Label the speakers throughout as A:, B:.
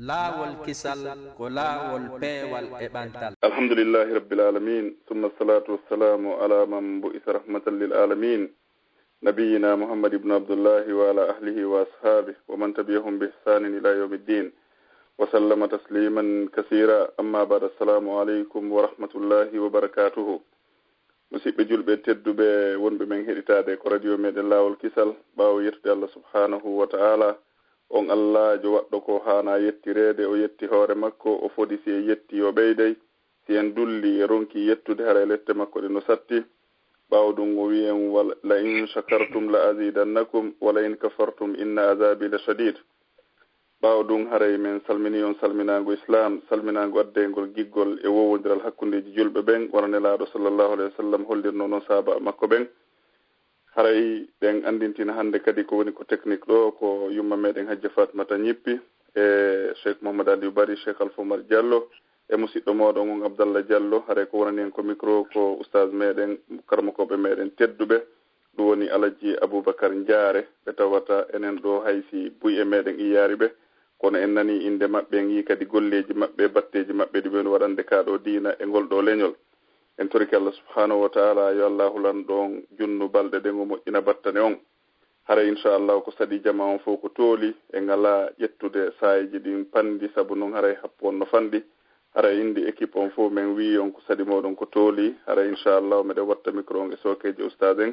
A: laawol kisal ko laawol peewal e ɓantal.
B: alhamdulillahi rabbil alamin thumma salatu wassalamu ala man bu'itha rahmatan lil alamin nabiyina muhammad ibn abdullahi wa ala ahlihi wa ashabihi wa man tabi'ahum bi ihsanin ila yawmiddin wa sallama tasliman kaseera. Amma ba'd, assalamu alaykum wa rahmatullahi wa barakatuhu. musidɓe julɓe tedduɓe wonɓe men heɗitade ko radio meɗen laawol kisal, ɓaawo yettude Allah subhanahu wa ta'ala. on Allahjo waɗɗo ko hana yettirede, o yetti hoore makko, o fodi si en yetti o ɓeydey, si en dulli e ronki yettude hara lette makko ɗe no satti. ɓaawo ɗum o wi en la in shakartum la azidannakum wala in kafartum inna azabi la shadid. ɓaawo ɗum haray men salmini on salminago islam, salminago addengol giggol e wowodiral hakkundeji julɓe ɓen, wona nelaɗo sallllahu alayhi wa sallam hollirno noon saaba makko ɓen. haray ɗen andintina hannde kadi ko woni ko technique ɗo ko yumma meɗen hajja Fatmata ñippi e cheikh Mouhammad Aliou Bari, cheikh Alpha Oumar Diallo e musidɗo moɗon on Abdallah Diallo. haray ko wonani en ko micro ko oustaz meɗen karmakoɓe meɗen tedduɓe, ɗum woni Alaji Aboubacar Ndiare. ɓe tawata enen ɗo haysi buy e meɗen iyaari ɓe, kono en nani inde maɓɓe, en yi kadi golleji maɓɓe, batteji maɓɓe ɗi ɓen waɗande kaɗo diina e ngol ɗo leñol. en toriki Allah subhanahu wa ta'ala yo Allah hulan ɗon junnu balɗe ɗen o moƴƴina battane on. hara inchallah ko saɗi jama on fof ko tooli e ngala ƴettude sayiji ɗin pandi, saabu noon haray happu on no fanɗi. hara indi équipe on fof men wi on ko saɗi moɗon ko tooli. hara inchallah meɗen watta micro on e sokeji oustaz en.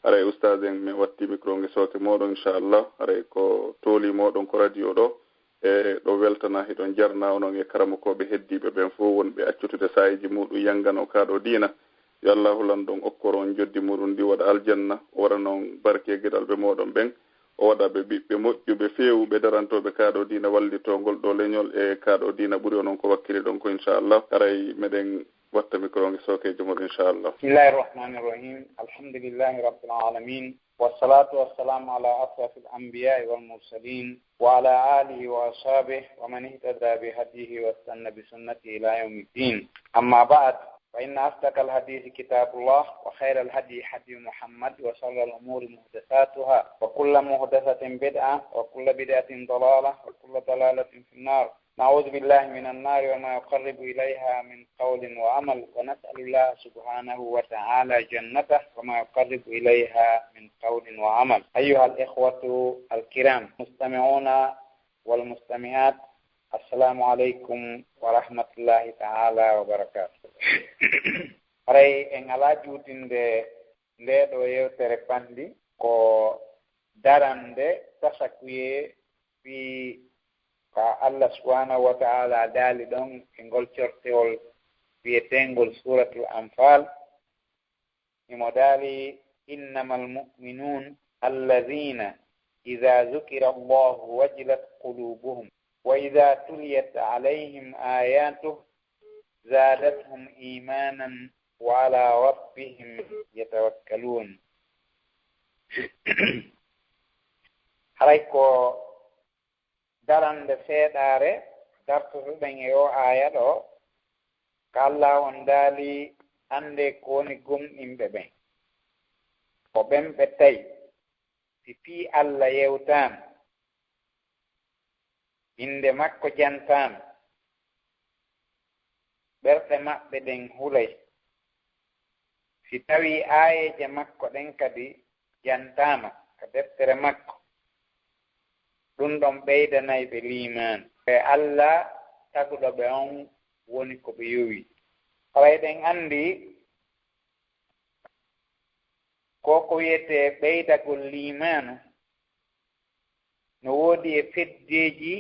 B: haray oustaz en min watti micro on e soke moɗon inchallah. haray ko tooli moɗon ko radio ɗo e ɗo weltana hiɗon jarna onon e karamokoɓe heddiɓe ɓen fof wonɓe accutude sayiji muɗum yangano kaɗo diina. yo Allah hulan ɗon okkoro on joddi muɗum ndi waɗa aljanna, o waɗa noon barke gueɗalɓe moɗon ɓen, o waɗa ɓe ɓiɓɓe moƴƴuɓe fewuɓe darantoɓe kaɗo diina, wallitogol ɗo leñol e kaɗo diina ɓuuri onon ko wakkili ɗon ko inchallah. haray meɗen watta micro nge sokeji moɗo inchallah.
C: bismillahi rahmani rahim, alhamdulillahi rabbil alamin, wassalatu wassalamu ala ashrafil anbiya'i wal mursalin wa ala alihi wa ashabihi wa man ihtada bi hadihi wa istanna bi sunnatihi ila yawmiddin. amma ba'd, fa inna asdaqal hadithi kitabullah wa khairal hadi hadi Muhammad wa sharral umuri muhdathatuha wa kullu muhdathatin bid'ah wa kullu bid'atin dalalah wa kullu dalalatin fin nar. نعوذ بالله من النار وما يقرب إليها من قول وعمل، ونسأل الله سبحانه وتعالى جنته وما يقرب إليها من قول وعمل. أيها الإخوة الكرام مستمعون والمستمعات، السلام عليكم ورحمة الله تعالى وبركاته. Ray en ala jutinde nde ɗo yewtere pandi ko darande tasakuye fi ka Allah subhanahu wa ta'ala daali ɗon e ngol cortewol wiyetengol suratul anfal. imo daali innamal mu'minun alladhina idha zukira allahu wajilat qulubuhum wa idha tuliyat alayhim ayatuhu zadatuhum imanan wa ala rabbihim yatawakkalun. haray ko darande feeɗaare dartotoɗen e o aya ɗo, ko Allah on daali hande ko woni gomɗinɓe ɓen, ko ɓen ɓe tawi si fii Allah yewtaama, inde makko jantaama, ɓerɗe maɓɓe ɗen hulay, si tawi aayeje makko ɗen kadi jantaama ko deftere makko, ɗum ɗon ɓeydanay ɓe liman e Allah taguɗo ɓe on woni ko ɓe yowi. haray ɗen anndi ko wiyete ɓeydagol limanu no woodi e feddeji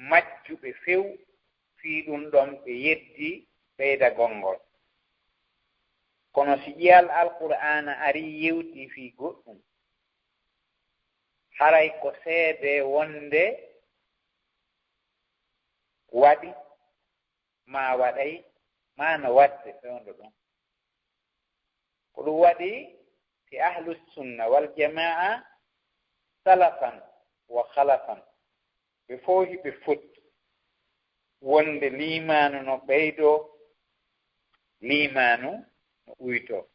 C: majjuɓe few fii ɗum ɗon ɓe yeddi ɓeydagol ngol. kono si ƴiyal alqur'ana ari yewti fii goɗɗum, haray ko seede wonde waɗi ma waɗay ma no waɗde fewndo ɗon. ko ɗum waɗi si ahlus sunna wal jamaa salafan wa khalafan ɓe fof hiɓe fotti wonde limanu no ɓeydo, limanu no ɓuyto.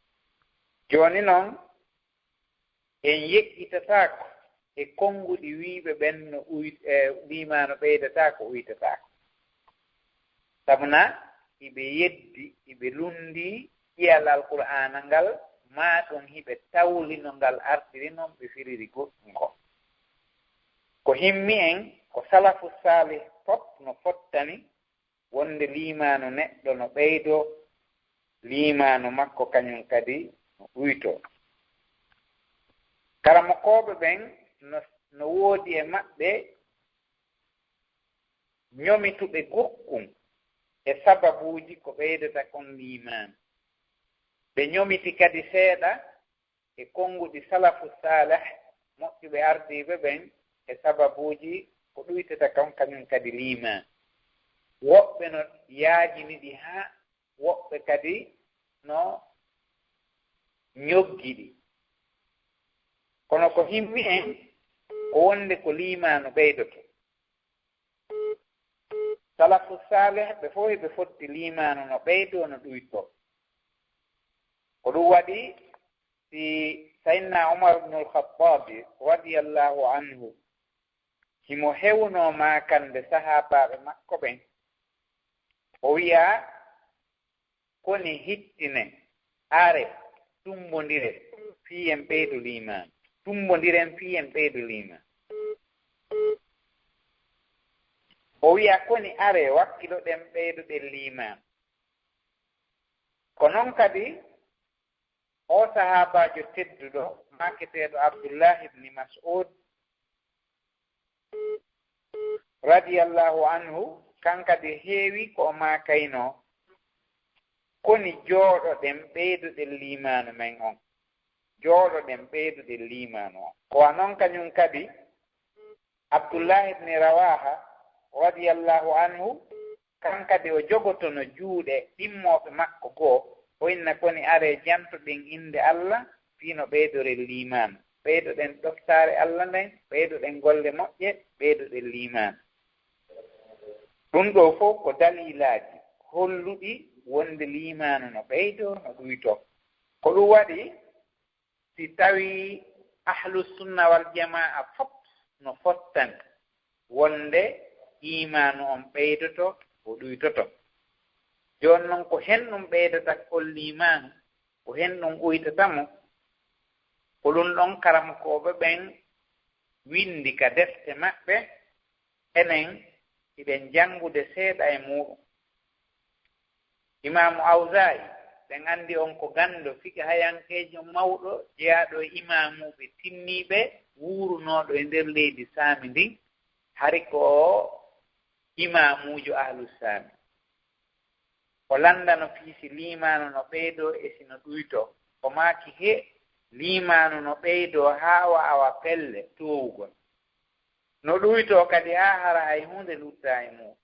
C: joni noon en yeƴƴitatako e konguɗi wiiɓe ɓen no limano ɓeydata ko uytatako sabuna iɓe yeddi iɓe lundi ƴiyal alqur'ana ngal ma ɗum hiɓe tawlino ngal ardiri noon ɓe firiri goɗɗum ko himmi en ko salafu salih fop no fottani wonde limano neɗɗo no ɓeydo limano makko kañum kadi no uyto karamokoɓe ɓen no woodi e maɓɓe ñomituɓe gokkum e sababuji ko ɓeydata kon limano ɓe ñomiti kadi seeɗa e konnguɗi salafu salih moƴƴuɓe ardiɓe ɓen e sababuji ko ɗuytata kon kañum kadi liman woɓɓe no yaajiniɗi ha woɓɓe kadi no ñoggiɗi kono ko himmi en ko wonde ko limano ɓeydoto salafu salih ɓe fof ɓe fotti limano no ɓeydo no ɗuyto ko ɗum waɗi si sayidna umar ibnul khattabi radiallahu anhu himo hewno makande sahabaɓe makko ɓen o wiya koni hittine are tumbodire fiyen ɓeydo liman tumbodiren fiyen ɓeydo liman o wiya koni are wakkiloɗen ɓeydoɗen liman ko noon kadi o sahabajo tedduɗo maketeɗo abdullah ibni mas'ud radiallahu anhu kankadi heewi ko o makayno koni jooɗoɗen ɓeydoɗen limanu men on jooɗoɗen ɓeydoɗen limanu on kowa noon kañum kadi abdullah ibni rawaha radiallahu anhu kankadi o jogotono juuɗe ɗimmoɓe makko goo o inna koni are jantoɗen inde allah fiino ɓeydoren limanu ɓeydoɗen ɗoftare allah nden ɓeydoɗen golle moƴƴe ɓeydoɗen limanu ɗum ɗo fof ko dalilaji holluɗi wonde limanu no ɓeydo no ɗuyto ko ɗum waɗi si tawi ahlusunna wal jamaa fop no fottani wonde imanu on ɓeydoto o ɗuytoto joni noon ko henɗum ɓeydata kol limanu ko henɗum uytatamo ko ɗum ɗon karamokoɓe ɓen windi ka defte maɓɓe enen iɓen janngude seeɗa e muɗum imamu awza'i ɓen andi on ko gando fiki hayankejo mawɗo jeyaɗo e imamuɓe tinniɓe wurunoɗo e nder leydi saami ndin hari ko imamujo ahlusami o landano fiisi limanu no ɓeydo e sino ɗuyto o maaki he limanu no ɓeydo haa wawa pelle towugol no ɗuyto kadi haa hara hay hunde lutta e mum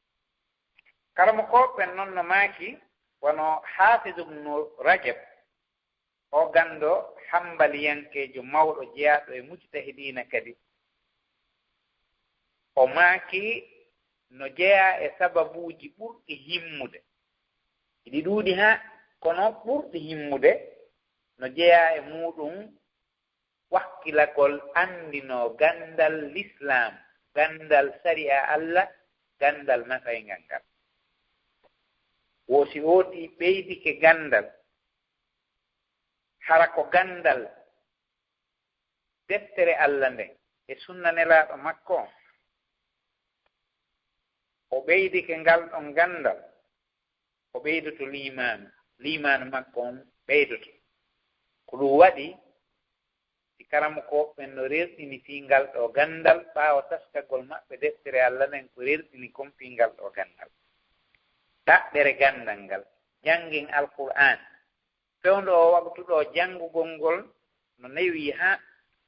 C: karamo koɓɓen noon no maaki wono hafiz ibnu rajab o gando hambaliyankejo mawɗo jeyaɗo e mujtahidina kadi o maaki no jeya e sababuji ɓurɗi himmude iɗi ɗuuɗi ha kono ɓurɗi himmude no jeya e muɗum wakkilagol andino gandal l'islam gandal sariya allah gandal masaygal ngal wosi hooti ɓeydike gandal hara ko gandal deftere allah nden e sunna nelaɗo makko o ɓeydike ngal ɗon gandal o ɓeydoto limanu makko on ɓeydoto ko ɗum waɗi si karamo koɓɓen no rerɗini fingal ɗo gandal ɓaawa taskagol maɓɓe deftere allah nden ko rerɗini kon fingal ɗo gandal ɗaɓɓere gandal ngal janngin alqur'an fewndo o waktuɗo janngugol ngol no newi ha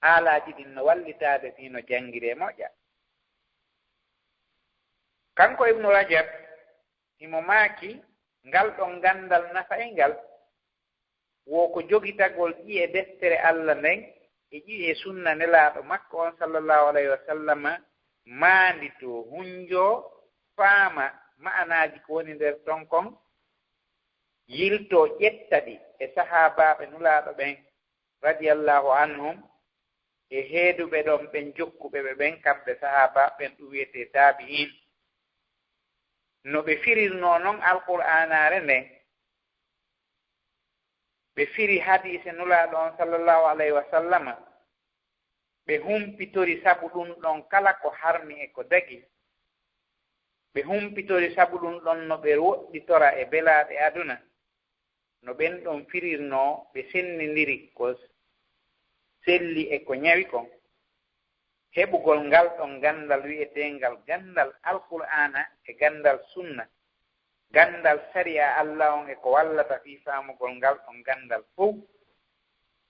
C: haalaji ɗin no wallitade fino janngire moƴƴa kanko ibnu rajab imo maaki ngal ɗon gandal nafa e ngal wo ko jogitagol ƴiye deftere allah nden e ƴiye sunna nelaaɗo makko on sallllahu alayhi wa sallama maandi to hunjo faama ma'anaji ko woni nder ton kon yilto ƴetta ɗi e sahabaɓe nulaaɗo ɓen radiallahu anhum e heeduɓe ɗon ɓen jokkuɓe ɓe ɓen kamɓe sahaba ɓen ɗum wiyete tabi'in no ɓe firirno noon alqur'anare nden ɓe firi hadise nulaaɗo on sallllahu alayhi wa sallama ɓe humpitori sabu ɗum ɗon kala ko harmi e ko dagi ɓe humpitori sabu ɗum ɗon no ɓe woɗɗitora e belaaɗe aduna no ɓen ɗon firirno ɓe sennidiri ko selli e ko ñawi kon heɓugol ngal ɗon gandal wi'etengal gandal alqur'ana e gandal sunna gandal sariya Allah on e ko wallata fi faamugol ngal ɗon gandal fof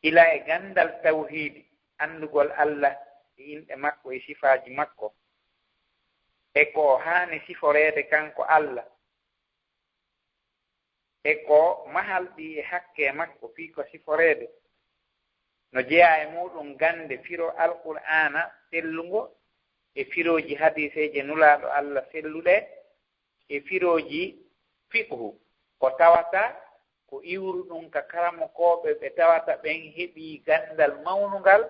C: ila e gandal tawhidi andugol Allah e inɗe makko e sifaaji makko e ko haani siforeede kanko Allah e ko mahalɗi e hakke makko fii ko siforeede no jeya e muɗum gande firo alqur'ana sellungo e firoji hadiseje nulaaɗo Allah selluɗe e firoji fiqhu ko tawata ko iwru ɗum ka karamokoɓe ɓe tawata ɓen heɓi gandal mawnungal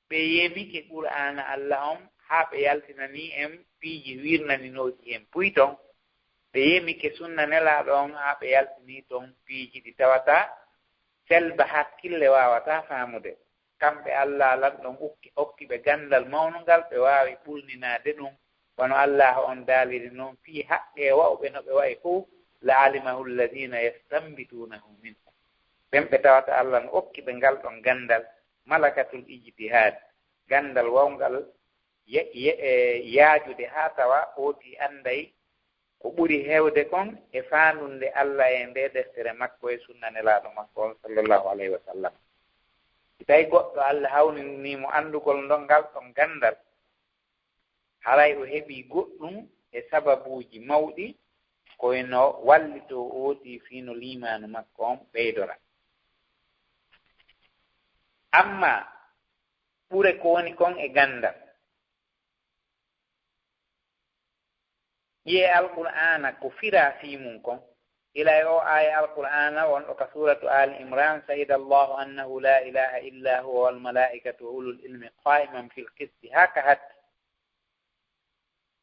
C: ɓe yemike qur'ana Allah on haa ɓe yaltinani en piiji wirnaninoji en puy ton ɓe yemike sunna nelaaɗo on haa ɓe yaltini ton piiji ɗi tawata selba hakkille wawata faamude kamɓe Allah lan ɗon okkiɓe gandal mawnungal ɓe wawi ɓulninade ɗum wono Allah on daaliri noon fii haqqe wawɓe no ɓe wayi fof la alimahu alladina yastambitunahu minhum ɓen ɓe tawata Allah no okkiɓe ngal ɗon gandal malakatul ijtihad gandal wawngal yaajude haa tawa ooti anday ko ɓuri heewde kon e faandunde Allah e nde deftere makko e sunna nelaaɗo makko on sallllahu alayhi wa sallam si tawi goɗɗo Allah hawninimo anndugol ndon ngal ɗon gandal haray o heɓi goɗɗum e sababuji mawɗi koyno wallito ooti fiino limanu makko on ɓeydora amma ɓure ko woni kon e gandal ƴiye alqur'ana ko fira fimum kon ila o aya alqur'ana wonɗo ka suratu ali imran sayida allahu annahu la ilaha illa huwa walmalaikatu wa ulul ilmi qaiman fil qisti haka hatti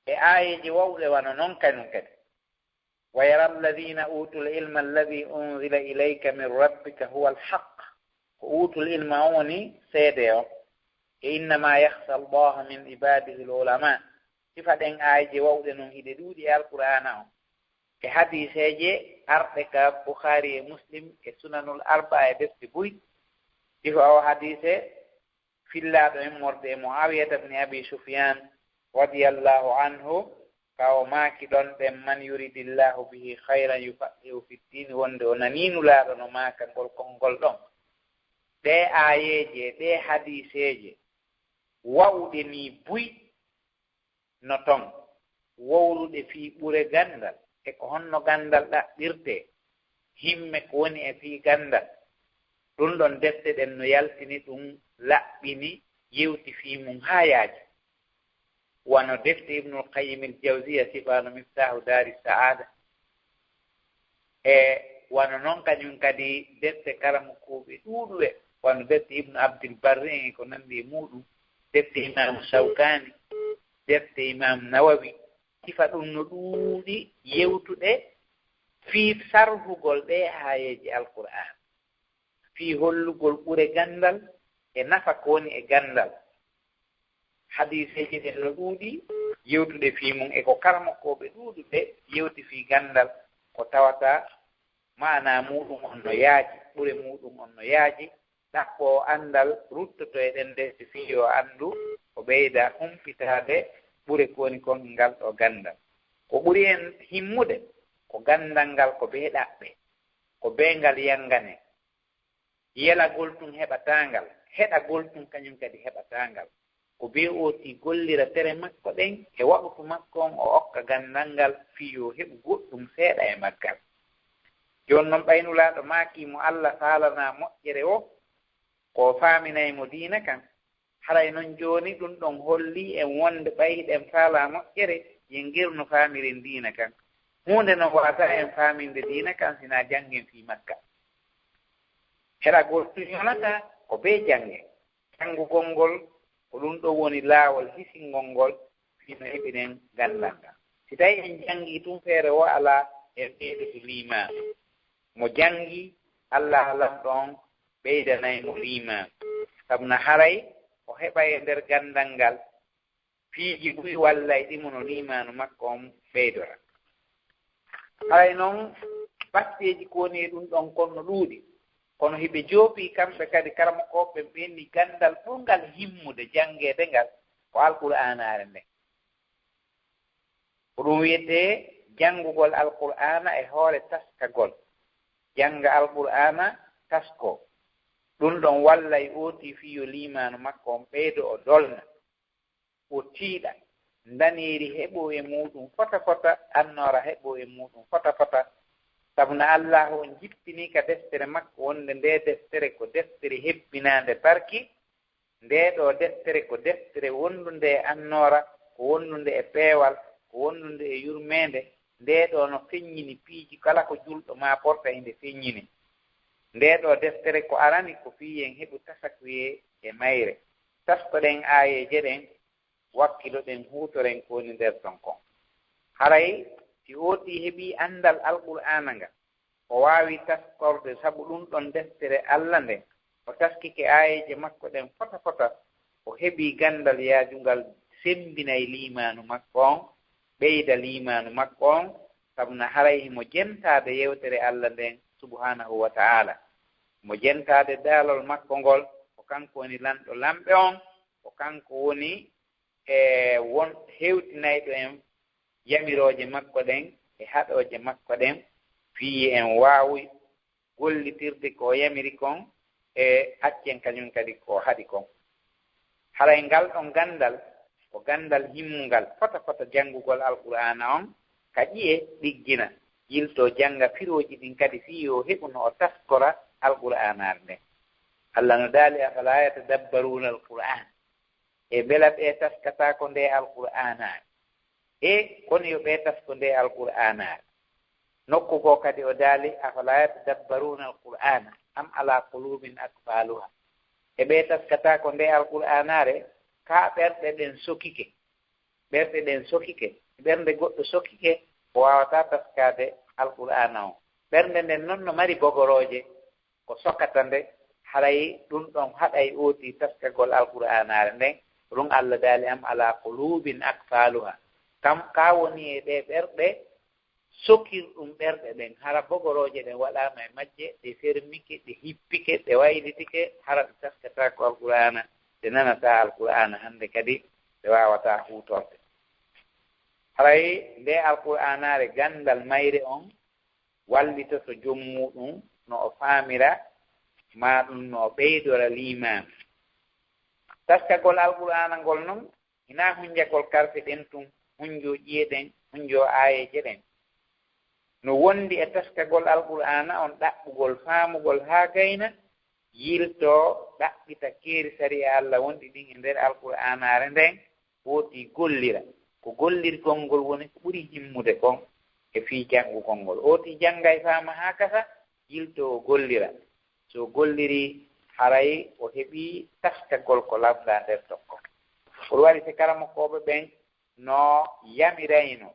C: e ayeji wawɗe wano noon kanum kadi wa yara alladina utul ilma alladi unzila ilayka min rabbika huwa alhaq ko utul ilma on woni seede o e innama yahsa allaha min ibadihi lulama sifa ɗen ayeji wawɗe noon hiɗe ɗuuɗi e alqur'ana o e hadiseje arɗe ka Bukhari e Muslim e sunanul arba e defte buy sifa o hadise fillaɗo en morde e Muawiyata ibn Abi Sufyan radiyallahu anhu kawo maaki ɗon ɗen man yuridillahu bihi khayran yufaqihu fi ddin wonde o naninulaɗo no maaka ngol konngol ɗon ɗe ayeje ɗe hadiseje wawɗe ni buy no ton wowluɗe fii ɓure gandal e ko honno gandal ɗaɓɓirte himme ko woni e fii gandal ɗum ɗon defte ɗen no yaltini ɗum laɓɓini yewti fii mum haa yaaji wano defte ibnul qayyim il jawziya sibanu miftahu dari saada e wano noon kañum kadi defte karamukuɓe ɗuuɗuɓe wano defte ibnu abdil barri ko nandi e muɗum defte imamu shawkani defte imam nawawi sifa ɗum no ɗuuɗi yewtuɗe fii sarhugol ɗe haayeji alqur'an fii hollugol ɓure gandal e nafa ko woni e gandal hadiseji ɗen no ɗuuɗi yewtude fii mum e ko karmakoɓe ɗuuɗuɓe yewti fii gandal ko tawata maana muɗum on no yaaji ɓure muɗum on no yaaji ɗaɓɓo andal ruttoto e ɗen defte fii o anndu o ɓeyda humpitade ɓure ko woni kon ngal ɗo gandal ko ɓuri en himmude ko gandal ngal ko be ɗaɓɓe ko be ngal yangane yelagol tum heɓatangal heɗagol tum kañum kadi heɓatangal ko be oti gollira tere makko ɗen e waɓutu makko on o okka gandal ngal fiyo heɓu goɗɗum seeɗa e maggal joni noon ɓaynulaɗo maakimo Allah faalana moƴƴere o ko faaminaymo diina kan haray noon jooni ɗum ɗon holli en wonde ɓayhiɗen faala moƴƴere yen girno faamiren diina kan hunde no wata en faaminde diina kan sina janngen fii makka heɗagol yonata ko be jannge janngugol ngol ko ɗum ɗo woni laawol hisingol ngol fino heɓinen gandal ngal si tawi en janngi tum feere o alaa en ɓeydoto liimaanu mo janngi Allah alam ɗon ɓeydanaymo liimaanu sabu no haray o heɓa e ndeer gandal ngal piiji ɓuyi walla e ɗimo no liimaanu makko on ɓeydora haray noon batteeji ko woni e ɗum ɗon kono ɗuuɗi kono hiɓe jooɓii kamɓe kadi karamokoɓe ɓenni gandal ɓurgal himmude janngeede ngal ko alqur'anaare nden ko ɗum wiyetee janngugol alqur'ana e hoore taskagol jannga alqur'ana tasko ɗum ɗon walla e ootii fiyo liimaanu makko on ɓeydo o dolna o tiiɗa daneeri heɓoo e muɗum fota fota annoora heɓoo e muɗum fota fota sabu no allahu on jippini ka deftere makko wonde nde deftere ko deftere hebbinaande barki nde ɗo deftere ko deftere wonndude e annoora ko wonndude e peewal ko wonndude e yurmeende nde ɗo no feññini piiji kala ko julɗo ma porta e nde feññini nde ɗo deftere ko arani ko fiyen heɓu tasakuye e mayre taskoɗen aayeje ɗen wakkiloɗen huutoren ko woni nder ton kon haray si ootii heɓii anndal alqur'ana nga o waawi taskorde sabu ɗum ɗon deftere Allah nden o taskike aayeje makko ɗen fota fota o heɓii ganndal yaajungal sembinay liimaanu makko on ɓeyda liimaanu makko on sabu no haray himo jentaade yewtere Allah nden subhanahu wa ta'ala mo jentaade daalol makko ngol ko kanko woni lanɗo lamɓe on ko kanko woni e won hewtinayɗo en yamirooje makko ɗen e haɗooje makko ɗen fii en waawi gollitirde ko yamiri kon e accen kañum kadi ko haɗi kon haray ngal ɗon ganndal ko ganndal himmungal fota fota janngugol alqur'ana on ka ƴiye ɗiggina yilto jannga pirooji ɗin kadi fii o heɓuno o taskora alqur'anaare nden Allah no daali afala yatadabbaruuna alqur'an e bela ɓe taskata ko nde alqur'anaare e kono yo ɓe tasko nde alqur'anaare nokku ko kadi o daali afala yatadabbaruuna alqur'ana am ala qulubin akfaluha e ɓe taskata ko nde alqur'anaare ka ɓerɗe ɗen sokike ɓerɗe ɗen sokike ɓernde goɗɗo sokike o wawata taskade alqur'ana o ɓernde nden noon no mari bogorooje ko sokata nde haray ɗum ɗon haɗay ooti taskagol alqur'anaare nden ɗum Allah daali am ala qulubin akfaluha kam ka woni e ɗe ɓerɗe sokir ɗum ɓerɗe ɗen hara bogorooje ɗen waɗama e majje ɗe fermike ɗe hippike ɗe waylitike hara ɗe taskata ko alqur'ana ɗe nanata alqur'ana hannde kadi ɗe wawata huutorde haray nde alqur'anaare ganndal mayre on wallitoto jommuɗum no o faamira ma ɗum no o ɓeydora liimaanu taskagol alqur'ana ngol noon hina hunjagol karfe ɗen tum hunjo ƴiyeɗen hunjo aayeje ɗen no wondi e taskagol alqur'ana on ɗaɓɓugol faamugol haa gayna yilto ɗaɓɓita keeri sari Allah wonɗi ɗin e nder alqur'anaare nden wooti gollira ko gollirgol ngol woni ko ɓuri himmude kon e fii janngugol ngol ooti jannga e faama haa kasa yilto o gollira so golliri haray o heɓii taskagol ko lamɗaa nder tokko ko waɗi te karamokoɓe ɓen no yamirayno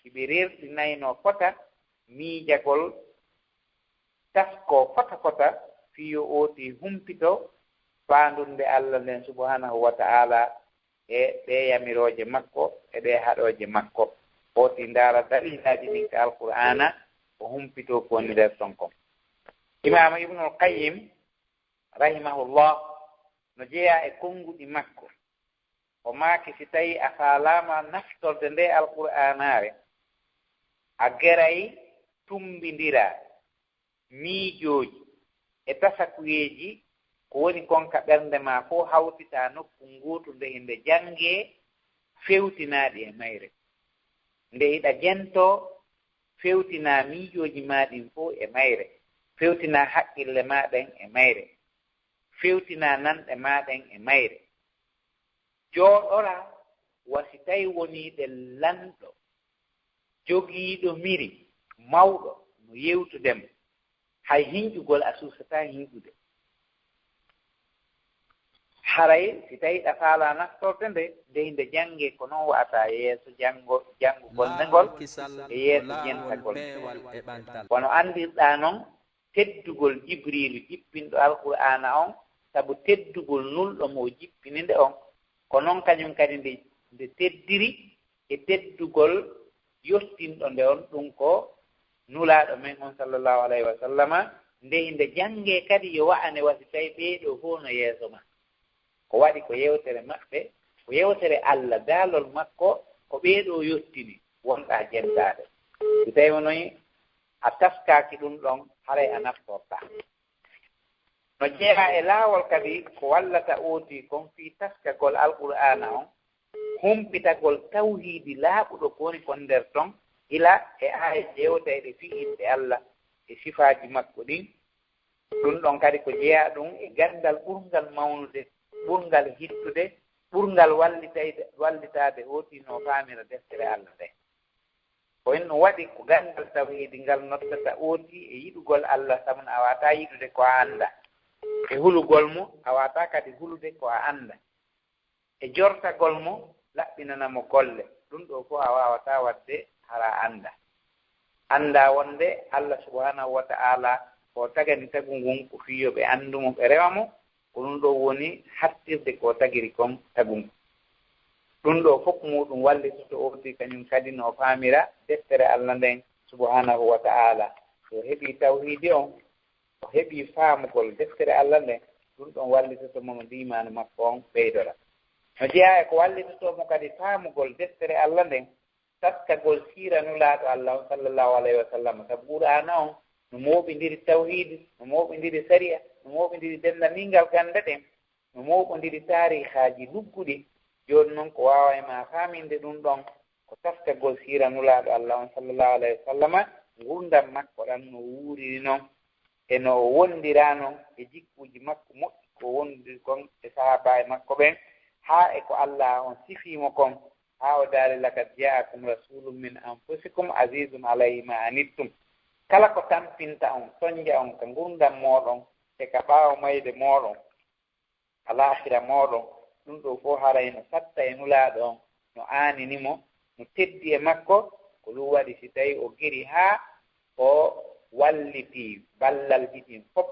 C: hiɓe rerɗinayno fota miijagol tasko fota fota fiyo ooti humpito faandunde Allah nden subhanahu wa ta'ala e ɗe yamirooje makko e ɗe haɗooje makko ooti ndaara dalilaaji ɗin ka alqur'ana o humpito ko woni nder ton kon imama ibnul qayyim rahimahullah no jeeya e konnguɗi makko o maaki si tawi a faalaama naftorde nde alqur'anaare a geray tumbindira miijooji e tasakuyeeji ko woni konka ɓernde ma fof hawtita nokku nguutu nde hinde janngee fewtinaaɗi e mayre nde hiɗa jento fewtina miijooji maaɗin fof e mayre fewtina haqqille maaɗen e mayre fewtina nanɗe maaɗen e mayre jooɗora wasi tawi woniiɗe lanɗo jogiiɗo miri mawɗo no yewtudemo hay hinƴugol a suusataa hinƴude haray si tawi ɗa faala naftorte nde hinde jannge ko noon wa'ata yeeso janngugol ndengol e yeeso jentagol wono andirɗa noon teddugol jibrilu jippinɗo alqur'ana on sabu teddugol nulɗo mo jippini nde on ko noon kañum kadi nde teddiri e teddugol yottinɗo nde on ɗum ko nulaaɗo men on sallllahu alayhi wa sallama nde hinde jannge kadi yo wa'ane wasi tawi ɓeeɗo fof no yeeso ma ko waɗi ko yewtere maɓɓe ko yewtere Allah daalol makko ko ɓeeɗo yottini wonɗa jentaade si tawi wonoyi a taskaaki ɗum ɗon haray a naftorta no jeeha e laawol kadi ko wallata ooti kon fii taskagol alqur'ana on humpitagol tawhiidi laaɓuɗo ko woni kon nder ton ila e aya ƴewtayɗe fi'inɗe Allah e sifaaji makko ɗin ɗum ɗon kadi ko jeeya ɗum e gandal ɓurgal mawnude ɓurgal hittude ɓurgal wallitaade ooti no faamira deftere Allah nde ko en ɗum waɗi ko gandal tawhiidi ngal nottata ooti e yiɗugol Allah sabu a waata yiɗude ko a annda e hulugol mo a waata kadi hulude ko a annda e jortagol mo laɓɓinanamo golle ɗum ɗo fof a wawata wadde hara annda wonde Allah subhanahu wa ta'ala ko tagani tagu ngun ko fiyo ɓe anndumo ɓe rewa mo ko ɗum ɗo woni hattirde ko tagiri kon tagu ngu ɗum ɗo fof muɗum wallitoto ooti kañum kadi no faamira deftere Allah nden subhanahu wa ta'ala so heɓi tawhidi on o heɓi faamugol deftere Allah nden ɗum ɗon wallitoto momo ndimanu makko on ɓeydora no jeeya e ko wallitotomo kadi faamugol deftere Allah nden taskagol siira nulaaɗo Allah on sallllahu alayhi wa sallam sabu qur'ana on no mooɓindiri tawhidi no mooɓindiri saria no mooɓindiri dendaningal ganda ɗen no mooɓondiri taarihaaji lugguɗi jooni noon ko waawa e ma faaminde ɗum ɗon ko taskagol siira nulaaɗo Allah on sallllahu alayhi wa sallama ngurdam makko ɗan no wuuriri noon e no o wondira noon e jikkuuji makko moƴƴi ko wondiri kon e sahaba e makko ɓen haa e ko Allah on sifiimo kon haa o daali lakad ja'akum rasulum min anfusikum azizum alayhi ma anittum kala ko tampinta on soñja on ka ngurdam mooɗon e ka ɓaawo mayde mooɗon alaahira mooɗon ɗum ɗo fof haray no satta e nulaaɗo on no aaninimo no teddi e makko ko ɗum waɗi si tawi o giri haa o walliti ballal jiɗin fof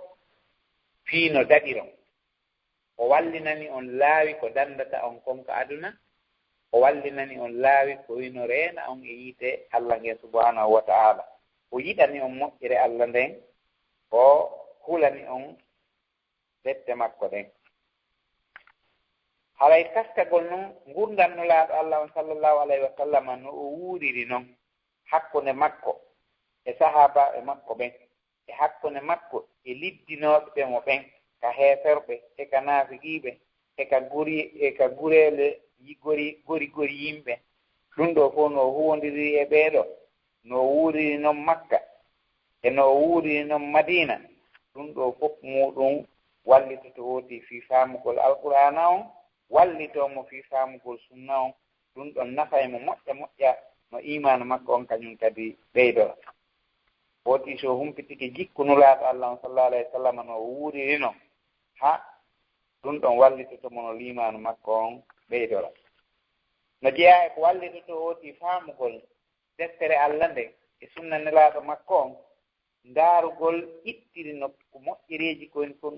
C: fii no daɗiron o wallinani on laawi ko dandata on konko aduna o wallinani on laawi ko wino reena on e yiite Allah ngen subhanahu wa ta'ala o yiɗani on moƴƴere Allah nden o hulani on dette makko ɗen haray taskagol noon ngurdannulaaɗo Allah on sallllahu alayhi wa sallam no o wuuriri noon hakkunde makko e sahaba e makko ɓen e hakkunde makko e liddinooɓe ɓe mo ɓen ka heeferɓe e ka naafigiiɓe e ka gureele gori yimɓe ɗum ɗo fof no huwondiri e ɓeeɗo no wuuriri noon Makka e no wuuriri noon Madina ɗum ɗo fof muɗum wallitoto woodi fii faamugol alqur'ana on wallitoomo fii faamugol sunna on ɗum ɗon nafa e mo moƴƴa no imanu makko on kañum kadi ɓeydora woodi so humpitike jikku nulaaɗo Allah on sallallahu alayhi wa sallam no wuuriri noon ha ɗum ɗon wallitotomo no limanu makko on ɓeydora no jeeya e ko wallitoto woodi faamugol deftere Allah nde e sunna nelaaɗo makko on ndaarugol ittiri nokku moƴƴereeji koni kon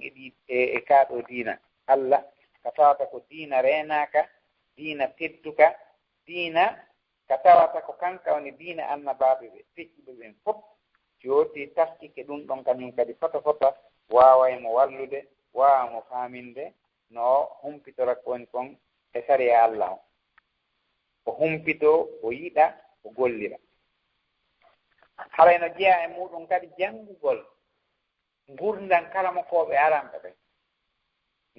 C: e kaaɗo diina Allah ka tawata ko diina reenaaka diina tedduka diina ka tawata ko kanka woni diina annabaaɓe ɓe fecciɓe ɓen fof jooti taskike ɗum ɗon kañum kadi fota waawaymo wallude waawamo faaminde no humpitora ko woni kon e sariya Allah on o humpito o yiɗa o gollira haray no jeeya e muɗum kadi janngugol ngurdan kala mo kooɓe aranɓe ɓen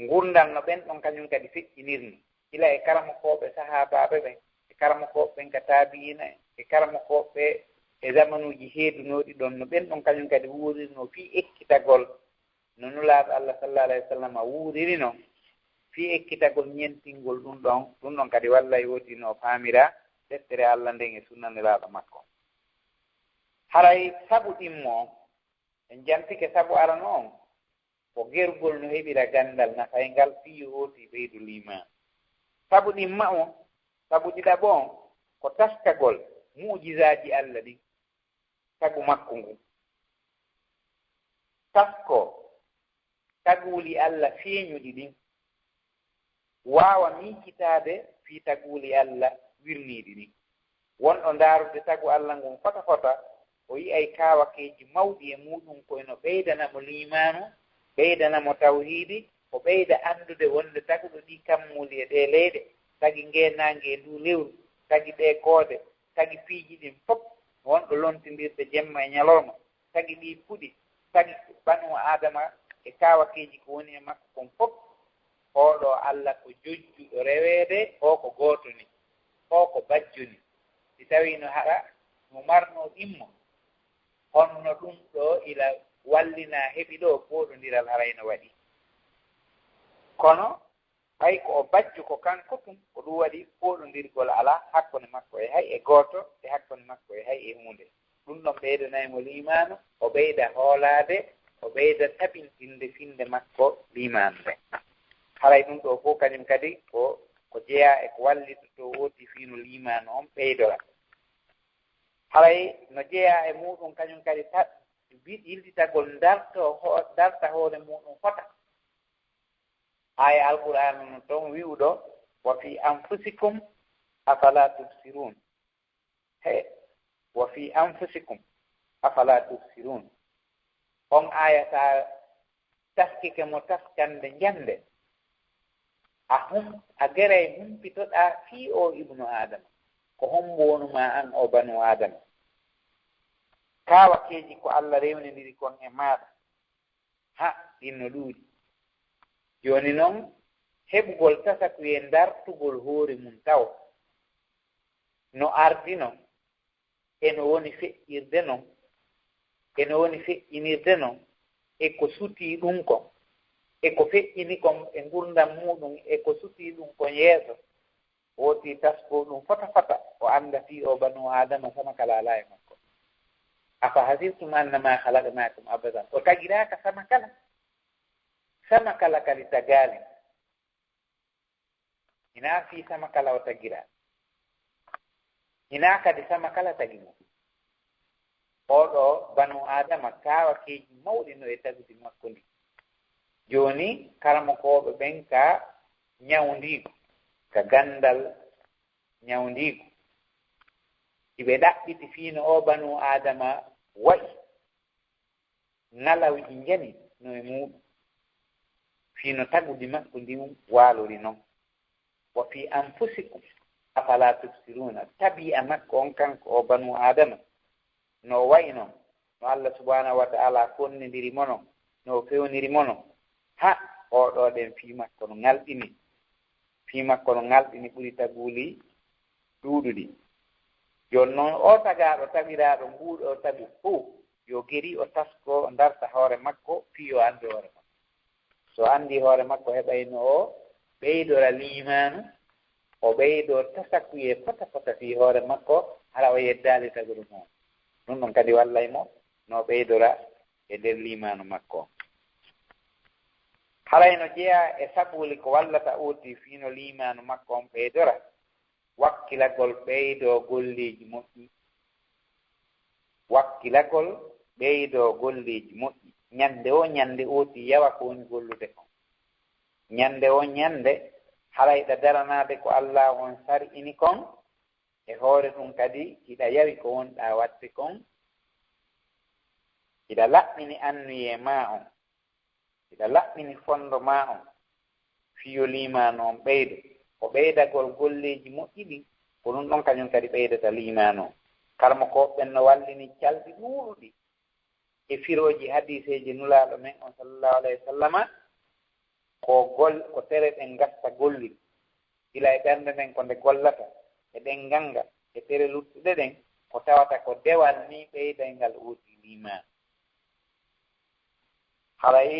C: ngurdan no ɓen ɗon kañum kadi feƴƴinirni ila e kala mo kooɓe sahaabaaɓe ɓen e kala mo kooɓe ɓen ka taabiina e kala mo kooɓe e zamanuuji heedunooɗi ɗon no ɓen ɗon kañum kadi wuurirno fii ekkitagol no nulaaɗo Allah sallallahu alayhi wa sallam wuuriri noon fii ekkitagol ñentingol ɗum ɗon kadi walla yooti no faamira deftere Allah nden e sunnaniraaɗo makko haray sabu ɗimmo en jantike sabu arano on ko gergol no heɓira gandal nafaygal fiyo oti ɓeydu liman sabu ɗimma on sabu ɗiɗaɓo on ko taskagol mu'jizaji Allah ɗin tagu makko ngu tasko taguli Allah feeñuɗi ɗin wawa miccitade fi taguli Allah wirniɗi ɗin wonɗo ndarude tagu Allah ngun fota fota o yi'ay kawakeji mawɗi e muɗum koyno ɓeydanamo limanu ɓeydanamo tawhidi o ɓeyda andude wonde taguɗo ɗi kammuli e ɗe leyɗe tagi ngenangue e ndu lewru tagi ɗe koode tagi piiji ɗin fof wonɗo lontindirde jemma e ñalawma tagi ɗi puɗi tagi banu adama e kawakeji ko woni e makko kon fof oɗo Allah ko jojjuɗo rewede o ko goto ni o ko bajjuni si tawino haɗa mo marno ɗimmo honno ɗum ɗo ila wallina heɓi ɗo poɗodiral harayno waɗi kono hay ko o bajju ko kanko tum ko ɗum waɗi poɗodirgol ala hakkunde makko e hay e goto e hakkunde makko e hay e hunde ɗum ɗon ɓeydanaymo limanu o ɓeyda hoolade o ɓeyda tabintinde finde makko limanu nde haray ɗum ɗo fof kañum kadi ko jeeya e ko wallita to woti fiino limanu on ɓeydora haray no jeeya e muɗum kañum kadi yilditagol darta hoore muɗum fota aya alqur'ana no toon wiwɗo wa fi anfusikum afala tubsirun wa fi anfusikum afala tubsirun on aya ta taskike mo taskande jande a geray humpitoɗa fi o ibnu adama ko hombonuma an o banu adama kawakeji ko Allah rewnidiri kon e maɗa ɗinno ɗuuɗi joni noon heɓugol tasakuye dartugol hoore mum taw no ardino eno woni feƴƴirde noon eno woni feƴƴinirde noon e ko suti ɗum kon e ko feƴƴini kon e gurdam muɗum e ko suti ɗum kon yeeso woti tasko ɗum fota fota o anda fi o banu adama sama kala ala e makko afa hasibtum annama halaqnakum abadan o tagiraka sama kala kadi tagali ina fi sama kala o tagira ina kadi sama kala tagimo oɗo banu adama kawakeji mawɗi no e tagudi makko ndi joni karamokoɓe ɓen ka ñawdigo ka gandal ñawdigo iɓe ɗaɓɓiti fiino o banu adama wayi ngalawji jani no e muɗum fiino tagudi makko ndi waalori noon wa fi anfusikum afala tubsiruna tabi'a makko on kanko o banu adama no wayi noon no Allah subhanahu wa ta'ala fonnidiri mono no fewniri mono oɗo ɗen fii makko no ngalɗini ɓuri taguli ɗuuɗuɗi joni noon o tagaɗo tawiraɗo mbuɗo tagu fof yo geri o tasko o darta hoore makko fii o andi hoore makko so andi hoore makko heɓayno o ɓeydora limanu o ɓeydo tasakuye fota fota fii hoore makko hala o yeddali tagudu moon ɗum ɗon kadi wallaymo no ɓeydora e nder limanu makko harayno jeeya e saɓuli ko wallata oti fiino limanu makko on ɓeydora wakkilagol ɓeydo golleji moƴƴi ñande oti yawa ko woni gollude kon ñande harayɗa daranade ko Allah on sari ini kon e hoore ɗum kadi iɗa yawi ko wonɗa watte kon iɗa laɓɓini annuye ma on iɗa laɓɓini fondo ma on fiyo limanu on ɓeydo ko ɓeydagol golleji moƴƴiɗi ko ɗum ɗon kañum kadi ɓeydata limanu on karmo ko ɓen no wallini calɗi ɗuuɗuɗi e firoji hadiseji nulaɗo men on sallallahu alayhi wa sallama ko tere ɗen gasta golli ila e ɓernde nden ko nde gollata e ɗen ganga e tere luttuɗe ɗen ko tawata ko dewal ni ɓeydaygal wuti limanu haray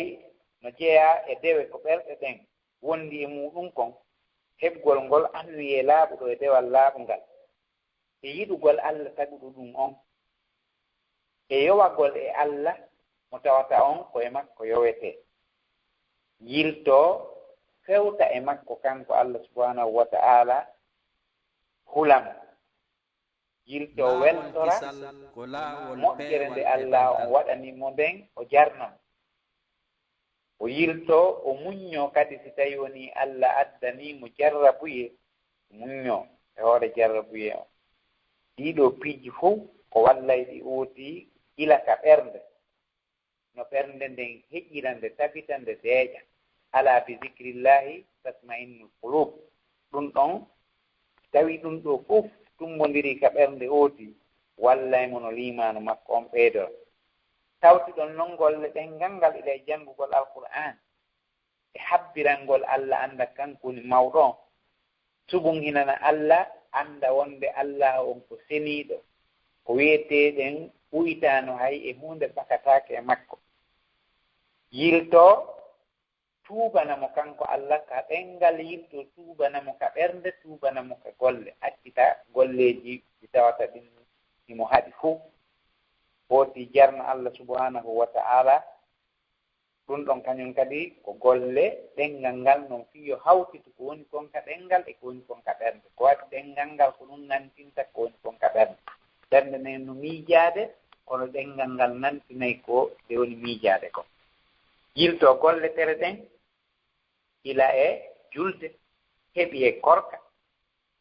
C: no jeeya e dewe ko ɓerɗe ɗen wondi e muɗum kon heɓgol ngol annuye laaɓuɗo e dewal laaɓungal e yiɗugol Allah taguɗo ɗum on e yowagol e Allah mo tawata on koye makko yowete yilto fewta e makko kanko Allah subhanahu wa ta'ala hulam yilto weltora moƴƴere nde Allah on waɗanimo nden o jarnam o yilto o muñño kadi si tawi woni Allah addanimo jarrabuye muñño e hoore jarrabuye o ɗiɗo piiji fof ko wallay ɗi ooti ila ka ɓernde no ɓernde nden heƴƴira nde tabita nde deeƴa ala bi zicrillahi tatma'innul qulub ɗum ɗon tawi ɗum ɗo fof tumbodiri ka ɓernde ooti wallaymo no limanu makko on ɓeydor tawtiɗon noon golle ɗengal ngal ila e janngugol alqur'an e habbirangol Allah annda kankoni mawɗo subum hinana Allah annda wonde Allah on ko seniiɗo ko wiyeteɗen ɓuytano hay e hunde bakatake e makko yilto tuubanamo kanko Allah ka ɗengal yilto tuubanamo ka ɓernde tuubanamo ka golle accita golleji ɗi tawata ɗin imo haɗi fuu hooti jarno Allah subhanahu wa ta'ala ɗum ɗon kañum kadi ko golle ɗengal ngal noon fiyo hawtito ko woni kon ka ɗengal e ko woni kon ka ɓernde ko waɗi ɗengal ngal ko ɗum nantinta ko woni kon ka ɓernde ɓernde nden no miijaade kono ɗengal ngal nantinayi ko nde woni miijaade ko yilto golle tere ɗen ila e julde heɓi e korka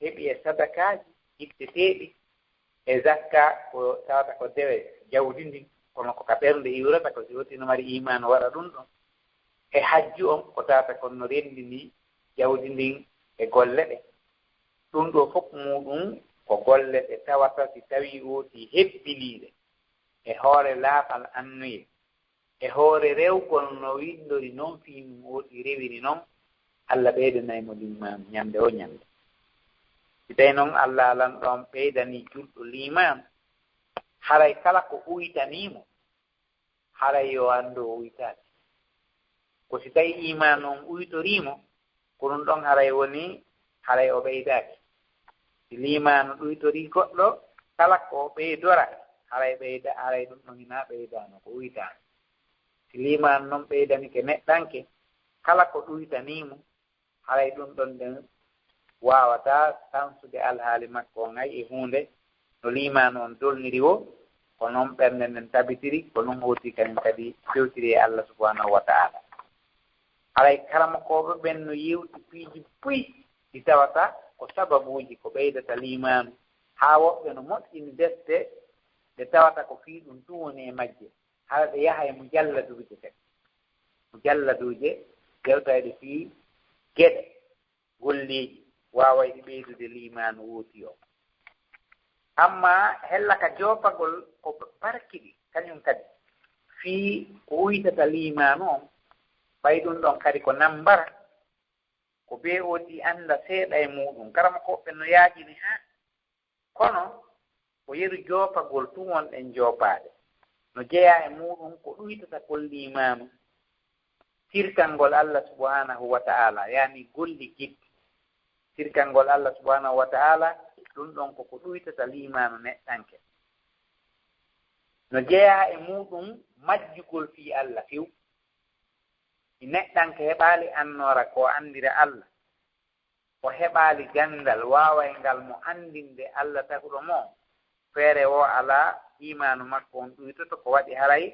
C: heɓi e sadakaji itteteeɗi e zakka ko tawata ko dewe jawdi ndin kono ko ka ɓernde iwrata ko si woti no mari iman waɗa ɗum ɗon e hajju on ko tawata kono renndi ni jawdi ndin e golle ɗe ɗum ɗo fof muɗum ko golle ɗe tawata si tawi wooti hebbiniiɗe e hoore laaɓal annuye e hoore rewgol no windori noon fiimi wooti rewiri noon Allah ɓeydanaymo limanu ñande o ñande si tawi noon Allah alan ɗon ɓeydani julɗo limanu haray kala ko uytanimo haray yo anndu o uytaade ko si tawi iman on uytorimo ko ɗum ɗon haray woni haray o ɓeydaaki si limanu ɗuytori goɗɗo kala ko ɓeydora haray ɓeyda haray ɗum ɗon hina ɓeydano ko uytano si limanu noon ɓeydani ke neɗɗanke kala ko ɗuytanimo haray ɗum ɗon nden wawata sansude alhaali makko on ay e hunde no limanu on dolniri o ko noon ɓernde nden tabitiri ko noon hooti kañum kadi fewtiri e Allah subhanahu wa ta'ala haray karamakoɓe ɓen no yewti piiji puy ɗi tawata ko sababuji ko ɓeydata limanu haa woɓɓe no moƴƴini defte ɗe tawata ko fii ɗum tun woni e majje hala ɗe yaha e mujalladuje kadi mujalladuje dewtayɗe fii geɗe golleji wawayɗi ɓeydude limanu wooti o amma hella ka joopagol ko barkiɗi kañum kadi fii ko uytata limanu on ɓay ɗum ɗon kadi ko nambara ko be ooti annda seeɗa e muɗum karama koɓɓe no yaajini ha kono ko yeru joopagol tun wonɗen joopaade no jeeya e muɗum ko ɗuytata kol limanu tirkangol Allah subhanahu wa ta'ala yani golli giddi tirkangol Allah subhanahu wa ta'ala ɗum ɗon koko ɗuytata limanu neɗɗanke no jeeya e muɗum majjugol fii Allah few neɗɗanke heɓaali annora ko anndira Allah o heɓaali gandal waaway ngal mo anndinde Allah taguɗo mo feere o ala imanu makko on ɗuytoto ko waɗi haray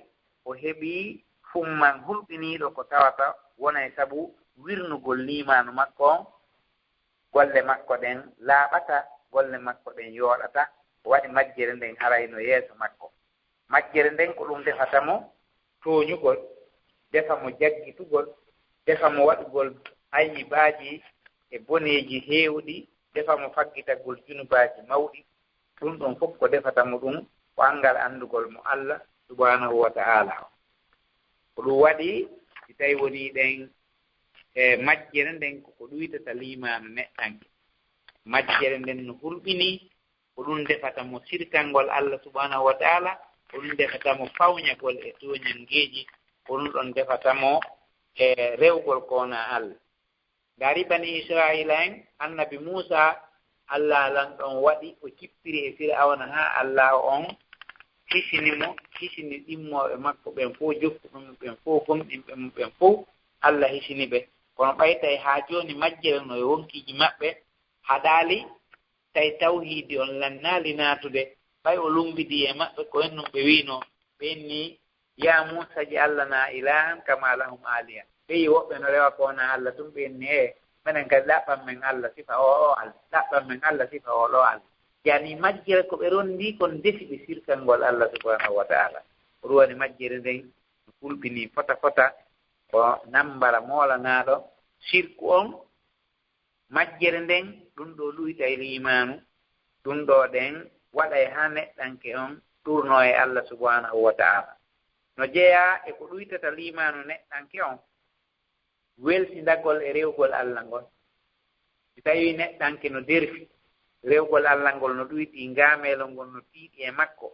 C: o heɓi fumman hulɓiniiɗo ko tawata wona e sabu wirnugol limanu makko on golle makko ɗen laaɓata golle makko ɗen yooɗata waɗi majjere nden harayno yeeso makko majjere nden ko ɗum defata mo tooñugol defa mo jaggitugol defa mo waɗugol ayyibaaji e boneeji heewɗi defa mo faggitagol junubaaji mawɗi ɗum ɗon fof ko defata mo ɗum ko angal anndugol mo Allah subhanahu wa ta'ala ko ɗum waɗi si tawi woni ɗen e majjere nden koko ɗuytata limanu neɗɗanke majjere nden no hurɓini ko ɗum defata mo sirkangol Allah subhanahu wa ta'ala ko ɗum defata mo fawñagol e toñangeeji ko ɗum ɗon defata mo e rewgol kona Allah dari bani Israila en annabi Musa Allah lan ɗon waɗi o cippiri e Fir'auna ha Allah on hisini ɗimmoɓe makko ɓen fof jokkuɗum ɓen fof gomɗinɓe mum ɓen fof Allah hisiniɓe kono ɓaytay haa jooni majjere no e wonkiiji maɓɓe haɗaali tawi tawhiidi on lannaali naatude ɓay o lumbidi e maɓɓe ko en num ɓe wiino ɓenni ya Muusa ji Allah na ilahan kama lahum aliya ɓeyi woɓɓe no rewa kona Allah tum ɓenni minen kadi ɗaɓɓan men Allah sifa o Allah ɗaɓɓan men Allah sifa oɗo Allah yani majjere ko ɓe rondi kon defi ɓe sirkal ngol Allah subhanahu wa ta'ala ko ruwani majjere nden fulɓini fota fota ko nambara moolanaaɗo sirku on majjere nden ɗum ɗo ɗuyta e limanu ɗum ɗo ɗen waɗay ha neɗɗanke on ɗurno e Allah subhanahu wa ta'ala no jeeya e ko ɗuytata limanu neɗɗanke on weltindagol e rewgol Allah ngol si tawi neɗɗanke no derfi rewgol Allah ngol no ɗuyti ngaamelo ngol no tiiɗi e makko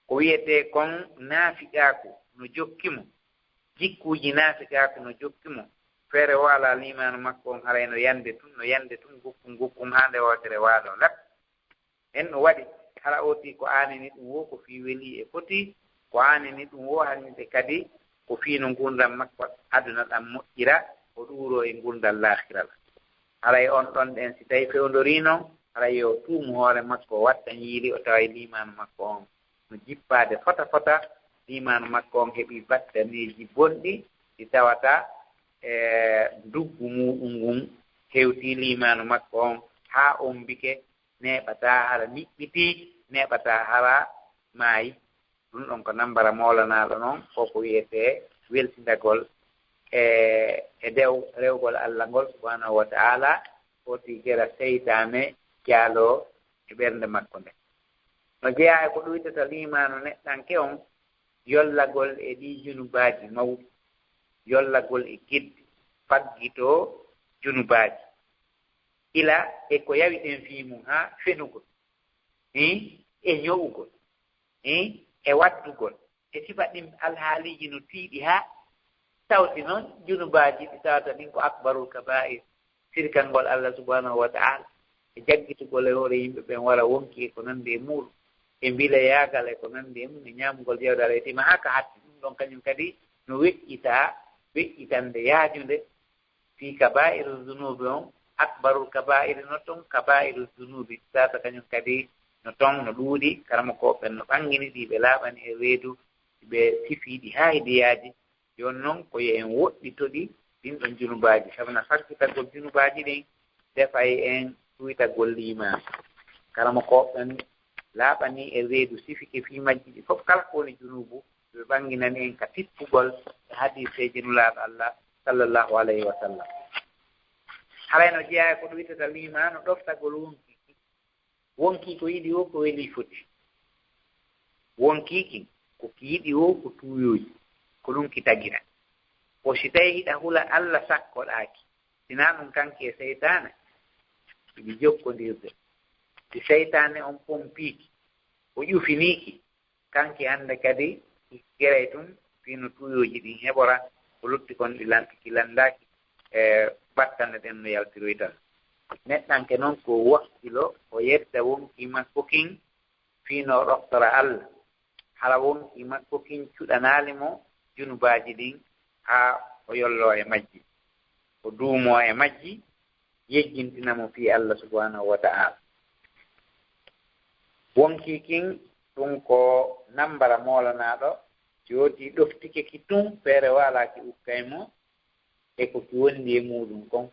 C: ko wiyete kon naafiqaaku no jokkimo jikkuuji naafiqaaku no jokkimo feere waala limanu makko on haray no yande tun gukkum haa nde wootere waaɗo lat en no waɗi hala oti ko aanini ɗum wo ko fii weli e foti ko aanini ɗum wo hannde kadi ko fiino ngurdam makko aduna ɗam moƴƴira o ɗuuro e ngurdal laahira la haray on ɗon ɗen si tawi fewndori noon haray yo tuumu hoore makko watta yiiri o tawa limanu makko on no jippaade fota fota limanu makko on heɓi battaneeji bonɗi ɗi tawata duggu muɗum ngun hewti limanu makko on haa ombike neɓata hara miɓɓiti neɓata hara maayi ɗum ɗon ko nambara moolanaɗo noon koko wiyete weltindagol e dew rewgol Allah ngol subhanahu wa ta'ala foti gera seytane jaalo e ɓernde makko nde no jeeya e ko ɗuytata limanu neɗɗanke on yollagol e ɗi junubaji mawɗi yollagol e geddi faggito junubaji ila e ko yawi ɗen fii mum ha fenugol e ñowugol e waddugol e sifa ɗin alhaaliji no tiiɗi ha tawti noon junubaji ɗi tawata ɗin ko akbarul kaba'ir sirkal ngol Allah subhanahu wa ta'ala e jaggitugol e hoore yimɓe ɓen wara wonki e ko nande e muɗum e mbila yaagal e ko nande e mum e ñaamugol jewɗal e tima haka hatti ɗum ɗon kañum kadi no weƴƴitande yaajude fi kaba'iru zunubi on akbarul kaba'iri no toon kaba'iru zunubi tata kañum kadi no toon no ɗuuɗi karama ko ɓen no ɓangini ɗi ɓe laaɓani e reedu ɓe sifiiɗi haa hedeyaaji jooni noon ko yo en woɗɗitoɗi ɗin ɗon junubaji sabu no fakkitagol junubaji ɗin defay en ɗuytagol liman karama ko ɓen laaɓani e reedu sifike fii majji ɗi fof kala ko woni junubu ɓe ɓanginani en ka tippugol e hadiseji nulaaɗo Allah sallllahu alayhi wa sallam harayno jeeya ko ɗuytata liman no ɗoftagol wonki ko yiɗi o ko weli foti wonkiki ko ki yiɗi o ko tuuyoji ko ɗum ki tagira o si tawi hiɗa hula Allah sakkoɗaaki sina ɗum kanki e seytane iɗi jokkodirde si seytane on pompiiki o ƴufiniki kanki hannde kadi geray tun fino tuuyoji ɗin heɓora ko lutti kon ɗi ki landaki e battande ɗen no yaltiroy tan neɗɗanke noon ko wakkilo o yetta wonki makko kin fino ɗoftora Allah hala wonki makko kin cuɗanaali mo junubaji ɗin haa o yollo e majji o duumo e majji yejjintina mo fi Allah subhanahu wa ta'ala wonki kin ɗum ko nambara moolanaɗo jooti ɗoftike ki tun feere waalaki ukkay mo e ko ki wondi e muɗum kon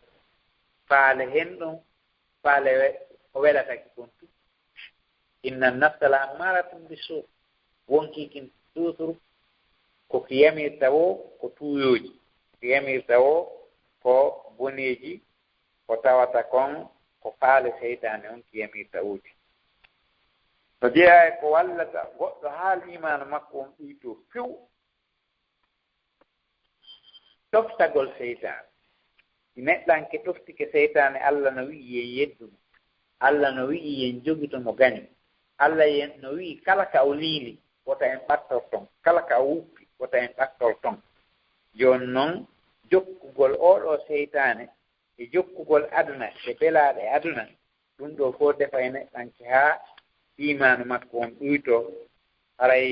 C: faale hen ɗum faale o welataki kon tu inna nafsa la ammaratum bisu wonki kin toujours ko ki yamirta wo ko tuuyoji ko yamirta wo ko boneji ko tawata kon ko faale seytane on ki yamirta wuti no jeeya ko wallata goɗɗo haa limanu makko on ɗuyto few toftagol seytane neɗɗanke toftike seytane Allah no wi'i yen yeddumo Allah no wi'i yen jogitomo gaño Allah yen no wi'i kala ka o liili wota en ɓattor ton kala ka o wuppi wota en ɓattor ton jooni noon jokkugol oɗo seytane e jokkugol aduna e belaaɗe e aduna ɗum ɗo fof defa e neɗɗanke haa imanu makko on ɗuyto haray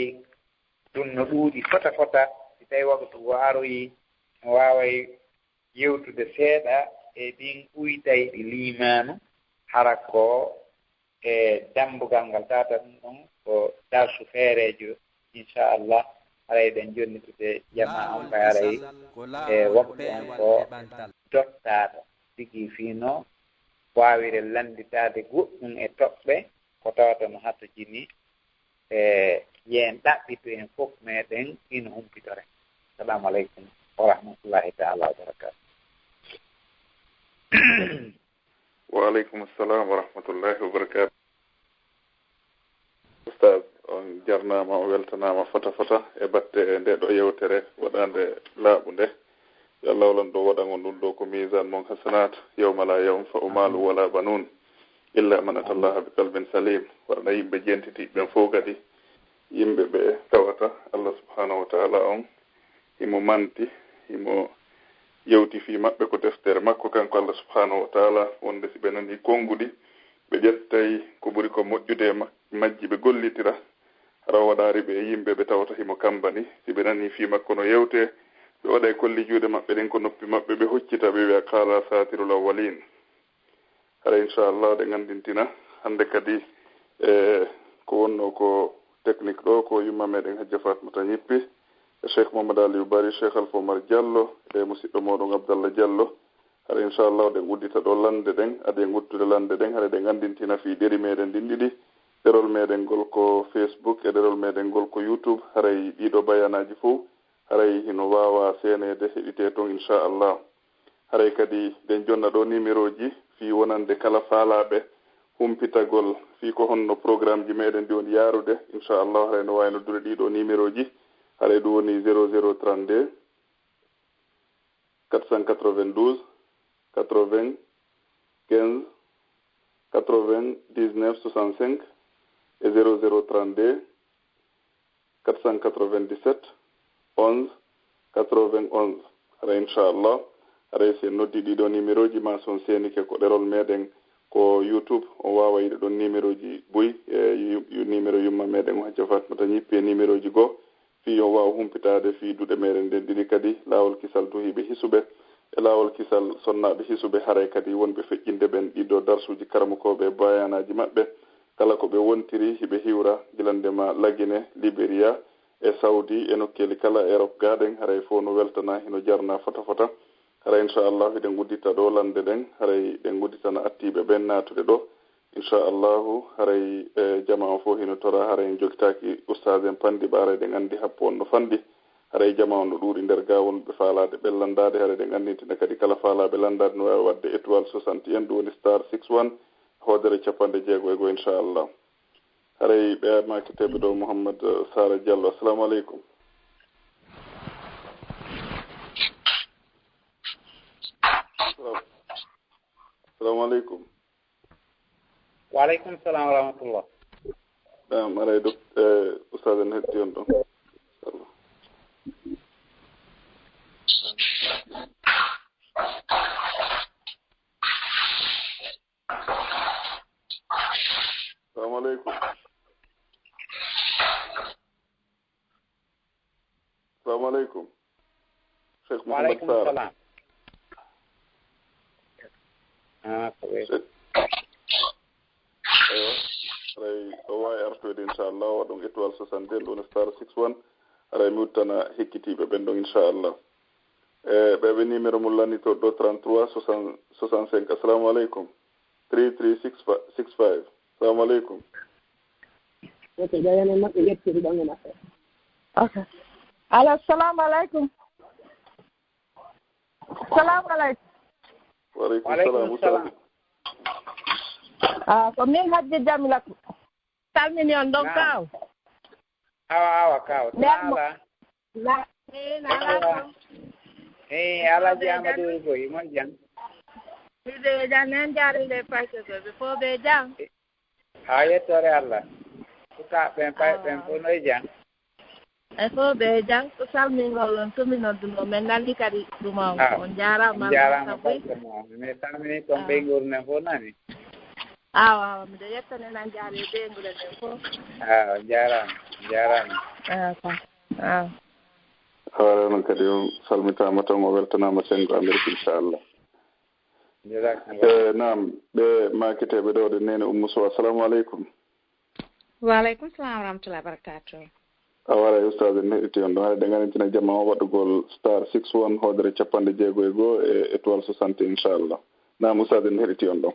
C: ɗum no ɗuuɗi fota fota si tawi waktu ngo aroyi waaway yewtude seeɗa e ɗin ɓuytayɗi liimanu hara ko e dambugal ngal tata ɗum ɗon ko darsu feerejo inchallah haray ɗen jonnitude jama on kay haray e waktu on ko dottaɗo tigi fiino wawire landitade goɗɗum e toɓɓe ko tawata no hatto jini e yen ɗaɓɓito en fof meɗen ina humpitore. Assalamu aleykum wa rahmatullahi taala wa barakatuh.
B: Wa aleykum assalam wa rahmatullahi wa barakatuh. Ustad on jarnama o weltanama fota e batte nde ɗo yewtere waɗande laaɓu nde yo Allah wolan ɗo waɗangon ɗum ɗo ko misan mon hasanat yawma la yanfa'u malu wala banun illa man atallaha bi qalbin salim. waɗana yimɓe jentiti ɓen fof kadi yimɓe ɓe tawata Allah subhanahu wa ta'ala on himo manti himo yewti fi maɓɓe ko deftere makko kanko Allah subhanahu wa ta'ala wonde si ɓe nani konngudi ɓe ƴettay ko ɓuri ko moƴƴude majji ɓe gollitira hara waɗaari ɓe yimɓe ɓe tawata himo kambani si ɓe nani fi makko no yewte ɓe waɗa e kolli juuɗe maɓɓe ɗen ko noppi maɓɓe ɓe hoccita ɓe wiya qala satirul awwalin. hara inchallah ɗe gandintina hannde kadi ko wonno ko technique ɗo ko yumma meɗen hajja fatmata ñippi e cheikh Mouhamadou Aliou Bari, cheikh Alpha Omar Diallo e musidɗo moɗon Abdallah Diallo. hara inchallah ɗen uddita ɗo lande ɗen ade guttude lande ɗen haɗa ɗe gandintina fi ɗeri meɗen ɗin ɗiɗi ɗerol meɗen ngol ko Facebook e ɗerol meɗen ngol ko YouTube. haray ɗiɗo bayanaji fof haray hino wawa senede heɗite toon inchallah. haray kadi ɗen jonna ɗo numéro ji fi wonande kala faalaɓe humpitagol fi ko honno programme ji meɗen ɗi woni yarude inchallah. haray no wawi noddude ɗiɗo numéro ji haray ɗum woni 0032 492 80 15 99 65 et 0032 497 11 91. hara inchallah haray sen noddi ɗiɗo numéro ji ma son senike ko ɗerol meɗen ko YouTube on wawa yiɗe ɗon numéro ji boyi e numéro yumma meɗen o hacca fatmata ñippi e numéro ji goo fi on wawa humpitade fi duɗe meɗen nden ɗiɗi kadi lawol kisal duhiɓe hisuɓe e lawol kisal sonnaɓe hisuɓe. haray kadi wonɓe feƴƴinde ɓen ɗiɗo darsuji karamukoɓe bayanaji maɓɓe kala ko ɓe wontiri hiɓe hiwra gilandema Lagine, Libéria e Saudi e nokkeli kala Europe gaɗen. haray fof no weltana hino jarna fota haray inchallah eɗen guddita ɗo lande ɗen haray ɗen gudditana attiɓe ɓen natude ɗo inchallahu. haray jama o fof hino tora haray en jogitaki ustad en pandi ɓa haray ɗen andi happo on no fandi haray jama on no ɗuuɗi nder ga wonɓe faalade ɓellandade haray ɗen andintina kadi kala faalaɓe landade no wawi wadde étoile 61 ɗum woni star 61 hoodere capanɗe jeego e go inchallah. haray ɓe makiteɓe ɗo Mouhammad Sara Diallo. assalamu aleykum. assalamu aleykum.
C: Wa aleykum salam wa rahmatullah.
B: haray ustad en hetti on ɗon. assalamu aleykum. assalamu aleykum. cheikh Mouhammad Sara. haray o wawi artoyde inchallah waɗon étoile 62 ɗum star 61 haray mi wuttana hekkitiɓe ɓen ɗon inchallah. ɓeɓe numéro mum lannito ɗo 33 65. assalamu aleykum. 3365. assalamu aleykum.
D: alo assalamu aleykum. assalamu aleykum.
B: waleykum salam.
D: ko min Hajji Jamilatu salmini on ɗon kaw
C: awa kaw ala alaji Amadou Boy mon jang
D: ɓe jan en jarinde paytoɓe fof ɓe jang
C: ha yettore Allah sukaɓe ɓen fof noye jang
D: e fof ɓe jang ko salmingol on somi nodduno men nandi kadi ɗum on jarama
C: mi salmini kon ɓeygol men fof nani
D: awa miɗo yettane nan jaari ɓeygule men fof
C: jarama
B: awara kadi salmitama tan o weltanama sengo Amerique inchallah. Naam ɓe makiteɓe ɗo ɗe nene Oumou assalamu aleykum.
E: Wa aleykum salam wa rahmatullahi wa barakatuh.
B: Awara ustade en heɗiti on ɗo haade ɗe garantina jamma o waɗugol star 61 hoodere 51 e étoile 60 inchallah. Naam ustade en heɗiti on ɗon.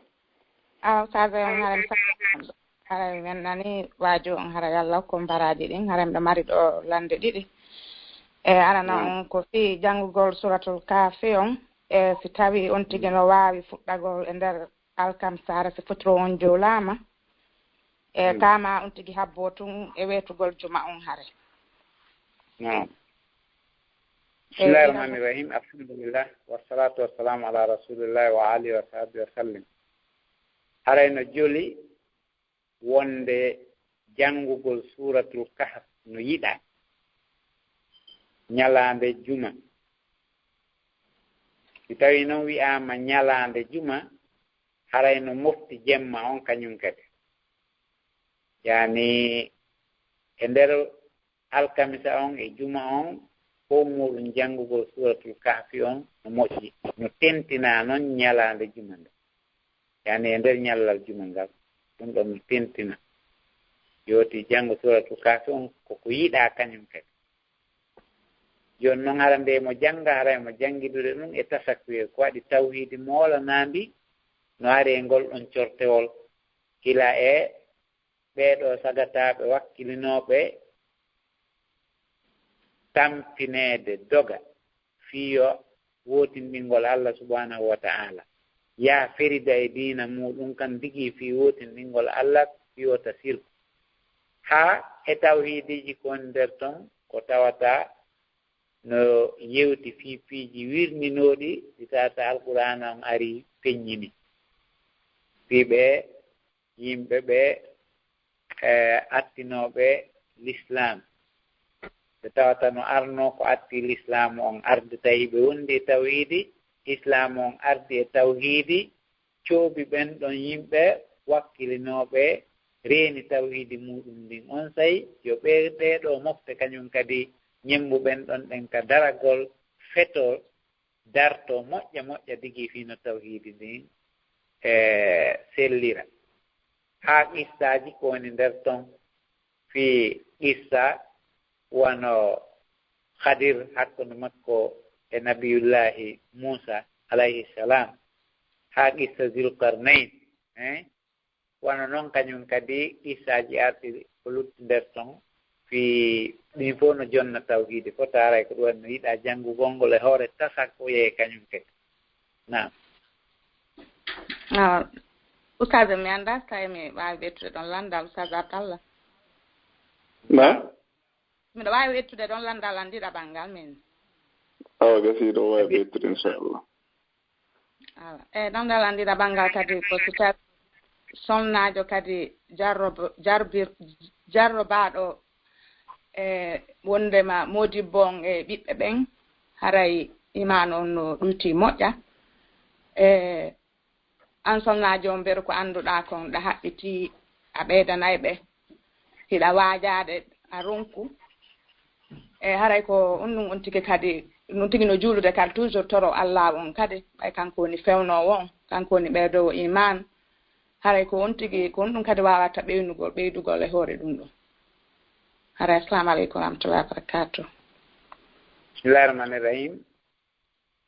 E: Ustade on haray men nani wajo on haray Allah ko mbaraji ɗin haray mɓe mari ɗo lande ɗiɗi e arana on ko fi janngugol suratul kafi on e si tawi on tigi no wawi fuɗɗagol e nder alkamsara si fotoro on jowlama e kama on tigi habbo tun e wetugol juma on hare.
C: Bismillahir Rahmanir Rahim. Alhamdulillah wassalatu wassalamu ala rasulillah wa alihi wa sahbihi wa sallim. Haray no joli wonde janngugol suratul kahf no yiɗa ñalande juma. Si tawi noon wi'ama ñalande juma haray no mofti jemma on kañum kadi yani e nder alkamisa on e juma on ko muɗum janngugol suratul kahfi on no moƴƴi no tentina noon ñalande juma nde yani e nder ñallal juma ngal ɗum ɗon no tentina yoti janngo suratul kahfi on koko yiɗa kañum kadi joni noon hara nde mo jannga haray mo janngidude ɗum e tasakuye ko waɗi tawhidi moolanandi no ari e ngol ɗon cortewol gila e ɓeeɗo sagataɓe wakkilinoɓe tampineede doga fiyo wotinɗingol Allah subhanahu wa ta'ala ya ferida e diina muɗum kan digi fi wotinɗingol Allah fiyota sirku ha e tawhidiji kon nder ton ko tawata no yewti fiiji wirminoɗi ɗi tata alqur'ana on ari peññini fiɓe yimɓe ɓe attinoɓe l'islam ɓe tawata no arno ko atti l'islam on arde tawi ɓe wondi e tawhidi islam on ardi e tawhidi coobi ɓen ɗon yimɓe wakkilinoɓe reeni tawhidi muɗum ndin on sayi yo ɓeɗo mofte kañum kadi ñembuɓen ɗon ɗen ka daragol feto darto moƴƴa digi fino tawhidi ndin sellira ha qissaji ko woni nder ton fi qissa wano Khadir hakkunde makko e nabiyullahi Musa alayhi salam ha qissa Zulkarnain wano noon kañum kadi qissaji arti ko lutti nder ton fi ɗin fof no jonna tawhidi fo taray ko ɗum no yiɗa janngugol ngol e hoore tasakoye kañum kadi nam
E: ustade mi annda tawi mi waawi ɓettude ɗon landal ustade Abdallah miɗo waawi ɓettude ɗon landal anndiɗa ɓanngal min
B: awa gasiiɗo o waawi ɓettude inchallah
E: landal anndiɗa ɓanngal kadi ko so tawi somnaajo kadi jarrobaaɗo e wondema modibbo on e ɓiɓɓe ɓen haray iman on no ɗuyti moƴƴa an somnaajo on mbere ko annduɗaa kon ɗa haɓɓiti a ɓeydanay ɓe hiɗa waajaade a ronku e haray ko on ɗum on tigi kadi ɗum tigi no juulude kadi toujours toro Allah on kadi ɓay kanko woni fewnoowo on kanko woni ɓeydowo iman haray ko on tigi ko on ɗum kadi wawata ɓeydugol e hoore ɗum ɗon haray assalamu aleykum wa rahmatullahi wa barakatuh.
C: Bismillahir Rahmanir Rahim.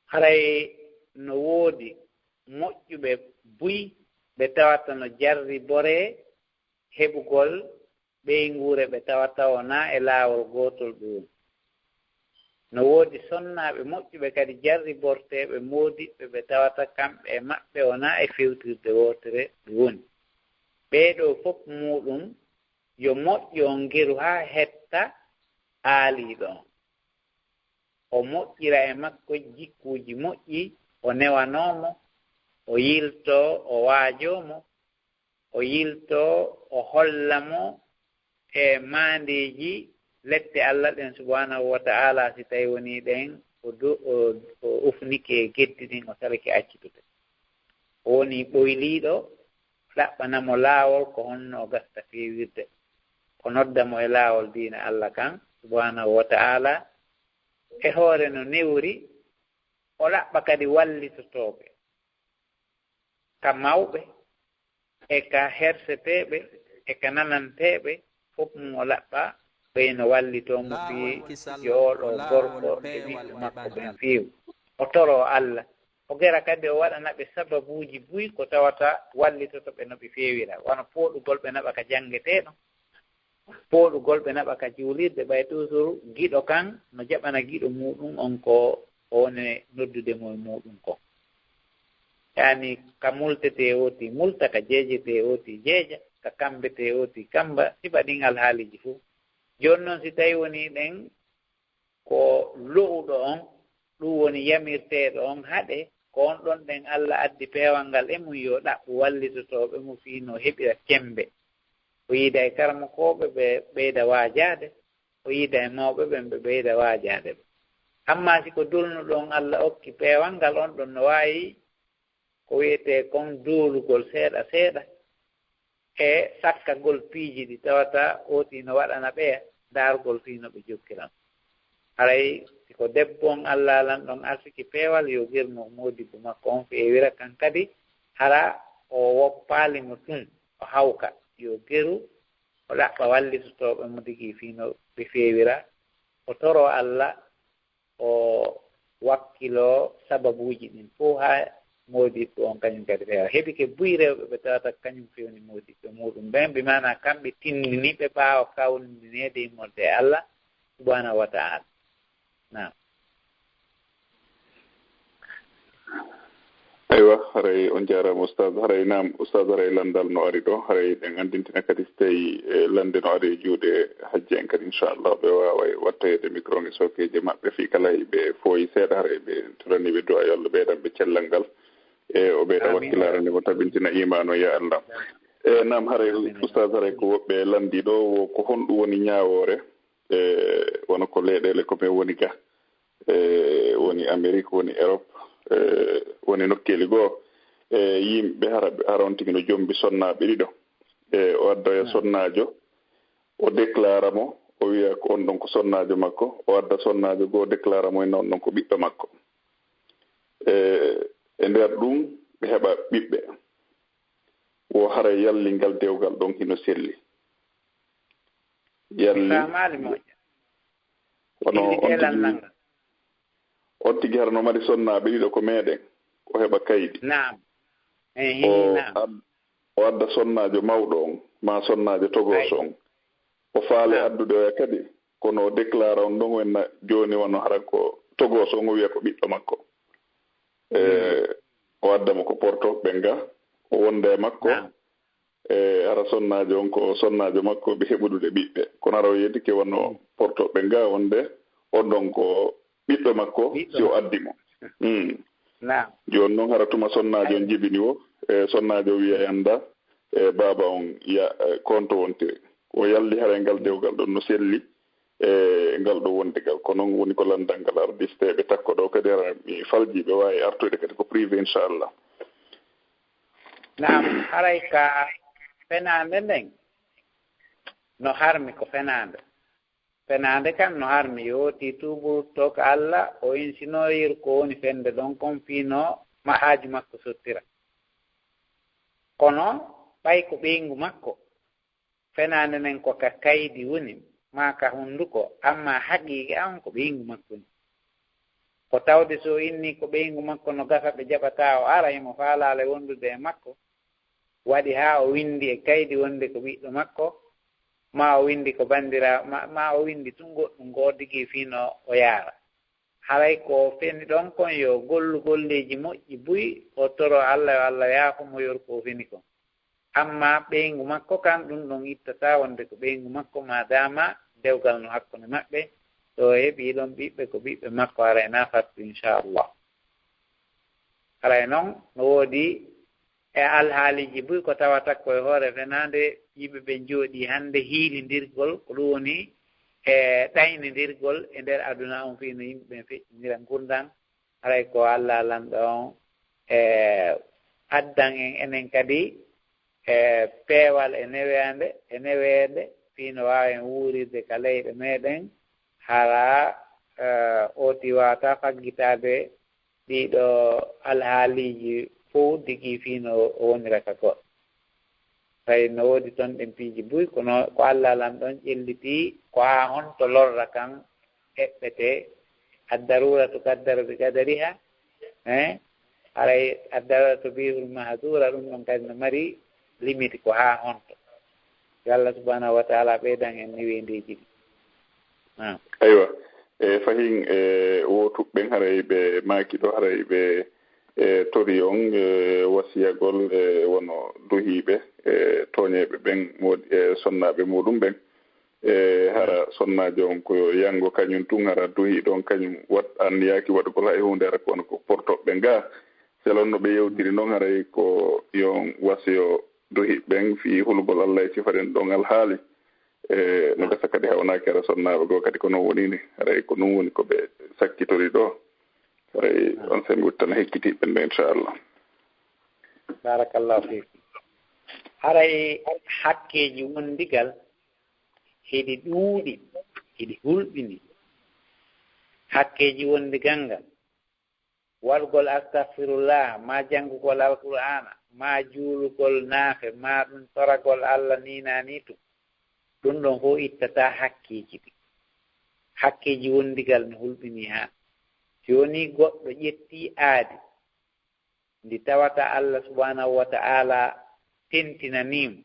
C: Haray no woodi moƴƴuɓe buy ɓe tawata no jarri bore heɓugol ɓeynguure ɓe tawata wona e laawol gootol ɗum no woodi sonnaaɓe moƴƴuɓe kadi jarri borteeɓe moodiɓɓe ɓe tawata kamɓe e maɓɓe wona e fewtirde wootere ɓe woni ɓeeɗo fof muɗum yo moƴƴo ngeru haa hetta aaliiɗo on o moƴƴira e makko jikkuuji moƴƴi o newanoomo o yiltoo o waajoomo o yiltoo o hollamo e maandeeji lette Allah ɗen subhanahu wa ta'ala si tawi woni ɗen o ufnike e geddi ɗin o salake accitude o woni ɓoyliiɗo ɗaɓɓanamo laawol ko honno o gasta feewirde o noddamo e laawol diina Allah kan subhanahu wa ta'ala e hoore no newri o laɓɓa kadi wallitotoɓe ka mawɓe e ka herseteɓe e ka nananteɓe fof mum o laɓɓa ɓeyno wallitomo fi yooɗo gorko e ɓiɓɓe makko ɓen feewi o toro Allah o gera kadi o waɗanaɓe sababuji buy ko tawata wallitotoɓe no ɓe feewira wono pooɗugol ɓe naɓa ka janngeteɗo pooɗugol ɓe naɓa ka juulirde ɓay toujours giɗo kan no jaɓana giɗo muɗum on ko o woni noddude mo e muɗum ko yani ka multete oti multa ka jeejete oti jeeja ka kambete oti kamba sifa ɗin alhaaliji fuu joni noon si tawi woni ɗen ko lo'uɗo on ɗum woni yamirteɗo on haɗe ko on ɗon ɗen Allah addi peewal ngal e mum yo ɗaɓɓu wallitotoɓe mo fiino heɓira cembe o yiida e karmakoɓe ɓe ɓeyda waajade o yiida e mawɓe ɓen ɓe ɓeyda waajade ɓe amma siko dolnuɗon Allah okki peewal ngal on ɗon no wawi ko wiyete kon doolugol seeɗa seeɗa e sakkagol piiji ɗi tawata oti no waɗana ɓeya daargol fiino ɓe jokkiran haray siko debbo on Allah lan ɗon arsiki peewal yo girno modibbo makko on feewira kan kadi hara o woppaalimo tun o hawka yo geru o ɗaɓɓa wallitotoɓe mo digi fiino ɓe feewira o toro Allah o wakkilo sababuji ɗin fof ha modibbo on kañum kadi feewa heɓi ke buy rewɓe ɓe tawata kañum fewni modibɓe muɗum ɓen mbi mana kamɓe tinniniɓe ɓaawa kawndineede immorde Allah subhanahu wa ta'ala naam
B: aywa haray on jarama oustad haray nam oustad haray landal no ari ɗo haray ɗen andintina kadi so tawi lande no ari juuɗe hajji en kadi inchallah ɓe wawa wattoyede micro nge sokeje mabɓe fi kala ɓe fooyi seeɗa haray ɓe turaniɓe du'a yo Allah ɓeydanɓe cellal ngal e o ɓeyda wakkilare nde mo tabintina imano ya Allah e nam haray oustad haray ko woɓɓe landiɗo ko honɗum woni ñawore wono ko leyɗele ko men woni ga woni Amérique woni Europe woni nokkeli goo yimɓe hara on tigi no jombi sonnaɓe ɗiɗo o adda sonnajo o déclara mo o wiya ko on ɗon ko sonnajo makko o adda sonnajo goo déclara mo ene on ɗon ko ɓiɗɗo makko e nder ɗum ɓe heɓa ɓiɓɓe wo hara yallingal dewgal ɗon hino selli yalli wono on tigi hara no mari sonnaɓe ɗiɗo ko meɗen o heɓa kaydi o adda sonnajo mawɗo on ma sonnajo togoso on o faale addude oya kadi kono o déclara on ɗon wenna joni wono hara ko togoso on o wiya ko ɓiɗɗo makko o addamo ko portoɓe nga o wonda e makko hara sonnajo on ko sonnajo makko ɓe heɓudude ɓiɓɓe kono hara o yeddike wonno portoɓe nga wonde on ɗon ko ɓiɗɗo makko si o addi mo joni noon hara tuma sonnajo on jibini o e sonnajo wiya anda e baba on ya konto wontiri o yalli hara ngal dewgal ɗon no selli e ngal ɗo wondigal ko noon woni ko landal ngal ardisteɓe takko ɗo kadi hara mi faljiɓe wawi artoyde kadi ko privé inchallah
C: naam haray ka fenande nden no harmi ko fenande kam no harmi yooti tuubu to ko Allah o insinoyir ko woni fende ɗon kon fiino ma haaju makko sottira kono ɓay ko ɓeygu makko fenande nden ko ka kaydi woni ma ka hunduko amma haqiqe an ko ɓeygu makko ni ko tawde so inni ko ɓeygu makko no gasa ɓe jaɓata o ara emo faalale wondude e makko waɗi ha o windi e kaydi wonde ko ɓiɗɗo makko ma o windi ko bandira ma o windi tun goɗɗum godigi fiino o yaara haray ko feni ɗon kon yo golleji moƴƴi buy o toro Allah yo Allah yaafumo yor ko feni kon amma ɓeygu makko kan ɗum ɗon ittata wonde ko ɓeygu makko madama dewgal no hakkunde maɓɓe ɗo heɓi ɗon ɓiɓɓe ko ɓiɓɓe makko haray na fattu inchallah haray noon no woodi e alhaaliji buy ko tawata koye hoore fenande yimɓe ɓe jooɗi hannde hiilindirgol ko ɗum woni e ɗaynindirgol e nder aduna on fii no yimɓe ɓen feƴƴindira gurdam haray ko Allah lanɗo on e addan en enen kadi e peewal e neweede fii no waawi en wuurirde ka leyɗe meeɗen hara oti wata faggitade ɗiɗo alhaaliji fof digi fino o woniraka goɗɗo tawi no woodi toon ɗen piiji buy kono ko Allah lan ɗon ƴelliti ko haa honto lorra kan eɓɓete addaruratu kaddara bi kadariha haray addaruratu bihul mahdura ɗum ɗon kadi no mari limite ko haa honto yo Allah subhanahu wa taala ɓeydan en niwendiji ɗi
B: aywa fahin wotuɓɓen haray ɓe maaki ɗo haray ɓe tori on wasiyagol wono duhiɓe toñeɓe ɓen woodi sonnaɓe muɗum ɓen hara sonnajo on ko yango kañum tun hara duhi ɗon kañum wat anniyaki waɗugol hay hunde hara kono ko portoɓe nga selon no ɓe yewtiri noon haray ko yon wasiyo duhi ɓen fi hulgol Allah e sifaden ɗon alhaali no gasa kadi hawnaki hara sonnaɓe goo kadi ko noon woni ni haray ko ɗum woni ko ɓe sakkitori ɗo haray on sen wittana hekkitiɓe ɓe inchallah
C: barakallahu fikum haray hakkeji wondigal heɗi ɗuuɗi heɗi hulɓini hakkeji wondigal ngal waɗgol astahfirullah ma janngugol alqur'ana ma juulugol naafe ma ɗum toragol Allah ninani tum ɗum ɗon fof ittata hakkeji ɗi hakkeji wondigal no hulɓini ha joni goɗɗo ƴetti aadi ndi tawata Allah subhanahu wa ta'ala tentinanimo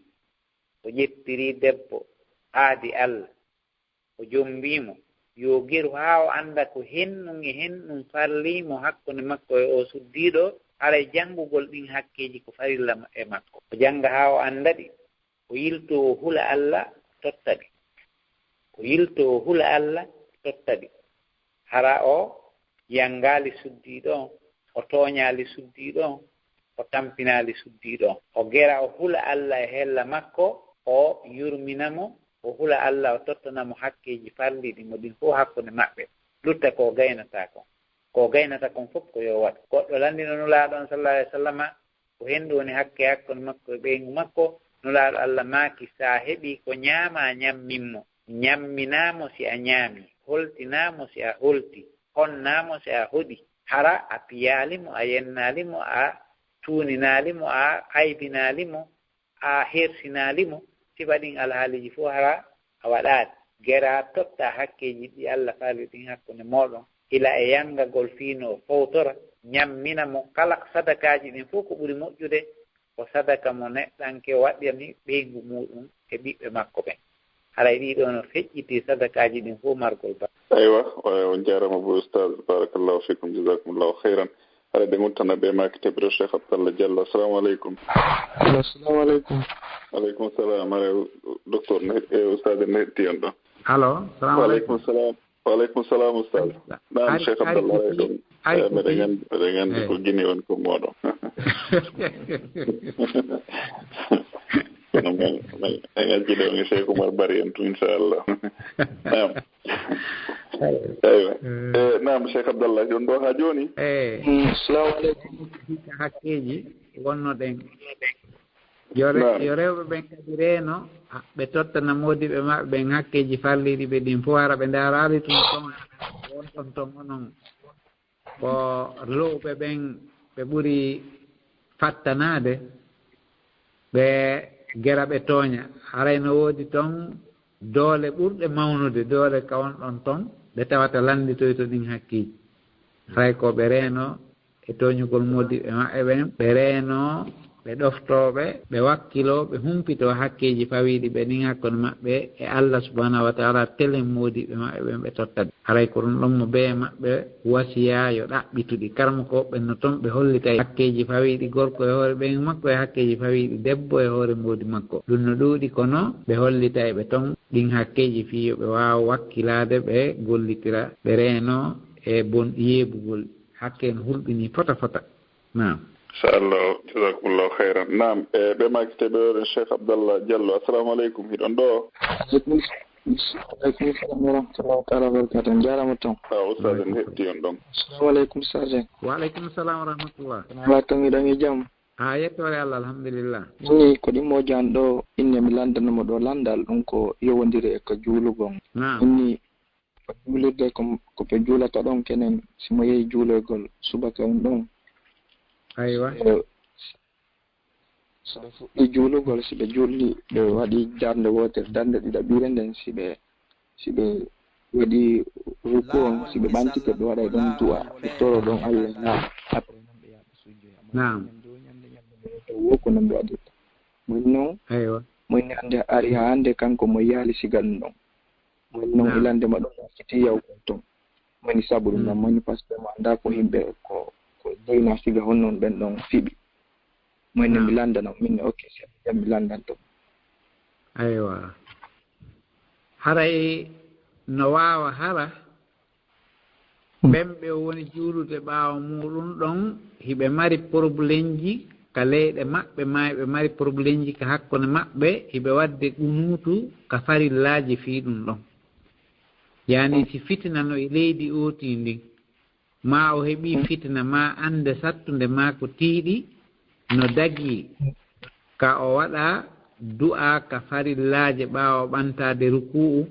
C: o ƴettiri debbo aadi Allah o jombimo yo geru haa o annda ko hennum e hennum farlimo hakkunde makko e o suddiɗo haray janngugol ɗin hakkeji ko farilla e makko o jannga haa o annda ɗi o yilto o hula Allah totta ɗi o yilto o hula Allah totta ɗi hara o yangaali suddiɗo on o tooñaali suddiɗo on o tampinaali suddiɗo on o gera o hula Allah e hella makko o yurminamo o hula Allah o tottanamo hakkeji farliɗi mo ɗin fof hakkunde maɓɓe lutta ko gaynata kon fof ko yo waɗ goɗɗo landino nulaaɗo on sallallahu alih wa sallam ko henndu woni hakkunde makko e ɓeygu makko nulaaɗo Allah maaki sa heɓi ko ñaama ñamminmo ñamminamo si a ñaami holtinamo si a holti honnamo si a hoɗi hara a piyaalimo a yennaalimo a tuuninaalimo a aybinaalimo a hersinaalimo sifa ɗin alhaaliji fof hara a waɗaade gera totta hakkeji ɗi Allah faali ɗin hakkunde moɗon ila e yanngagol fiino fowtora ñamminamo kala sadakaji ɗin fof ko ɓuri moƴƴude ko sadaka mo neɗɗanke waɗirni ɓeygu muɗum e ɓiɓɓe makko ɓen haray ɗiɗo no feƴƴiti sadakaji ɗin fof margol ba
B: aywa on jarama bo oustaz barakallahu fikum jasakumllahu khayran haɗa de gontana ɓe maki teɓre Cheikh Abdallah Diallo assalamu aleykum
F: assalamu aleykum
B: aleykum salam ara docteur oustaz en hetti on ɗon
F: allo salamu aleykum
B: salam waleykum salam oustaz nan Cheikh Abdallah ray ɗon meɗen gandi ko guine woni ko moɗon kono men gajjiɗo on e Cheikh Oumar Bari en tu inchallah nam eywa nam Cheikh Abdallah jon ɗo ha joni
F: assalamu aleykum hakkeji wonnoɗen yo rewɓe ɓen kadi reeno ɓe tottana modiɓe maɓɓe ɓen hakkeji farliɗi ɓe ɗin fof ara ɓe ndaraali tum ton wonton ton onon ko lowɓe ɓen ɓe ɓuri fattanade ɓe gera ɓe tooña harayno woodi toon doole ɓurɗe mawnude doole ka wonɗon toon ɓe tawata landitoyto ɗin hakkeji haray ko ɓe reeno e tooñugol modiɓe maɓɓe ɓen ɓe reeno ɓe ɗoftoɓe ɓe wakkilo ɓe humpito hakkeji fawiɗi ɓe ɗin hakkude maɓɓe e Allah subhanahu wa taala telen modiɓe maɓɓe ɓen ɓe tottade haray ko ɗum ɗon mo beye maɓɓe wasiya yo ɗaɓɓituɗi karmakoɓe no toon ɓe hollitay hakkeji fawiɗi gorko e hoore ɓen makko e hakkeji fawiɗi debbo e hoore modi makko ɗum no ɗuuɗi kono ɓe hollitay ɓe toon ɗin hakkeji fiyo ɓe wawa wakkilade ɓe gollitira ɓe reeno e bon yeebugol hakke no hulɓini fota fota nam
B: inchallah jasakumllahu khayran nam ɓe makiteɓe oɗon Cheikh Abdallah Diallo assalamu aleykum hiɗon ɗo
F: aleykum salam wa rahmatullahi taala wa barakatuh on jarama toon
B: oustaz en hetti on ɗon
F: assalamu aleykum sarge
D: waaleykum salam wa rahmatullah
F: ala tan miɗon e jaam
D: ha yettore Allah alhamdulillah
F: ni ko ɗimmoji an ɗo inni mi landanamo ɗo landal ɗum ko yowodiri e ko juulugol inni
G: julirde ko ɓe juulata ɗon kenen simo yehi juulorgol subaka on ɗon
F: aywa
G: so ɓe fuɗɗi juulugol si ɓe julli ɓe waɗi darnde wotere darnde ɗiɗaɓire nden si ɓe waɗi ruku on si ɓe ɓantike ɓe waɗay ɗon du'a ittoro ɗon Allah na après noon ɓe yaɓe sujjoya
F: naam
G: woko noon ɓe waɗirta mon noon
F: aywa
G: mon hande ari ha hande kanko mo yaali sigal ɗon mon noon ilande ma ɗon akkiti yaw kon ton moni sabu ɗum nan moni par ce que mo anda ko yimɓe ko deyna siga hon noon ɓen ɗon fiɓi moyne mi landana minne ok jam mi landanto
F: aywa haray no waawa hara ɓemɓe woni juulude ɓaawo muɗum ɗon hiɓe mari probléme ji ka leyɗe maɓɓe ma ɓe mari probléme ji ka hakkunde maɓɓe hiɓe wadde ɗunuutu ka farillaaji fii ɗum ɗon yaani si fitina no e leydi ooti ndin ma o heɓii fitina ma annde sattunde ma ko tiiɗi no dagi ka o waɗa du'a ka farillaaje ɓaawo ɓantaade ruku'u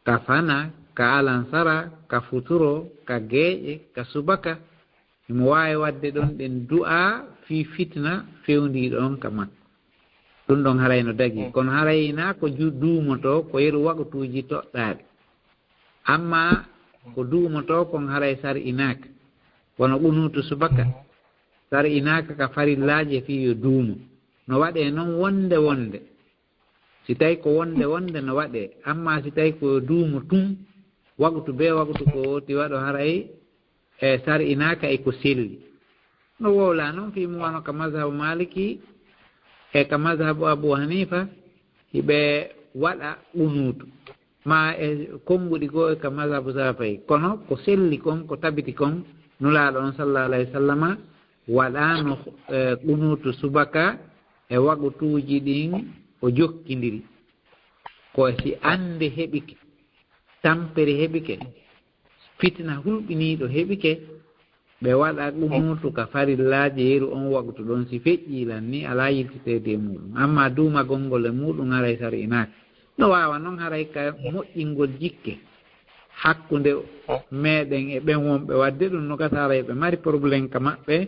F: ka fana ka alansara ka futuro ka geeƴe ka subaka imo waawi wadde ɗon ɗen du'a fii fitna fewndiiɗo on ka makko ɗum ɗon haray no dagi kono harayna ko duumoto ko yeru waƙatuuji toɗɗaaɗe amma ko duumoto kon haray sar inaaka wono ɓunuutu subaka sar inaaka ka farillaaje fii yo duumo no waɗee noon wonde si tawi ko wonde no waɗee amma si tawi ko duumo tun waktu be waktu ko ti waɗo haray e sar inaaka e ko selli no wowla noon fi mu wano ka mazhabu maliki e ka mazhabu abou hanifa hiɓe waɗa ɓunuutu ma e konnguɗi goo e ka mazhabu safay kono ko selli kon ko tabiti kon nulaaɗo on sallallahu alayhi wa sallama waɗano ɓunuutu subaka e waƙutuuji ɗin o jokkindiri ko si annde heɓike tampere heɓike fitna hulɓiniiɗo heɓike ɓe waɗa ɓunuutu ka farillaaji yeru on waƙtu ɗon si feƴƴiilan ni alaa yiltiteede e muɗum amma duumagol ngol e muɗum haray sar inaaka no waawa noon haray ka moƴƴingol jikke hakkunde meeɗen e ɓen wonɓe wadde ɗum no gata haray ɓe mari probléme ka maɓɓe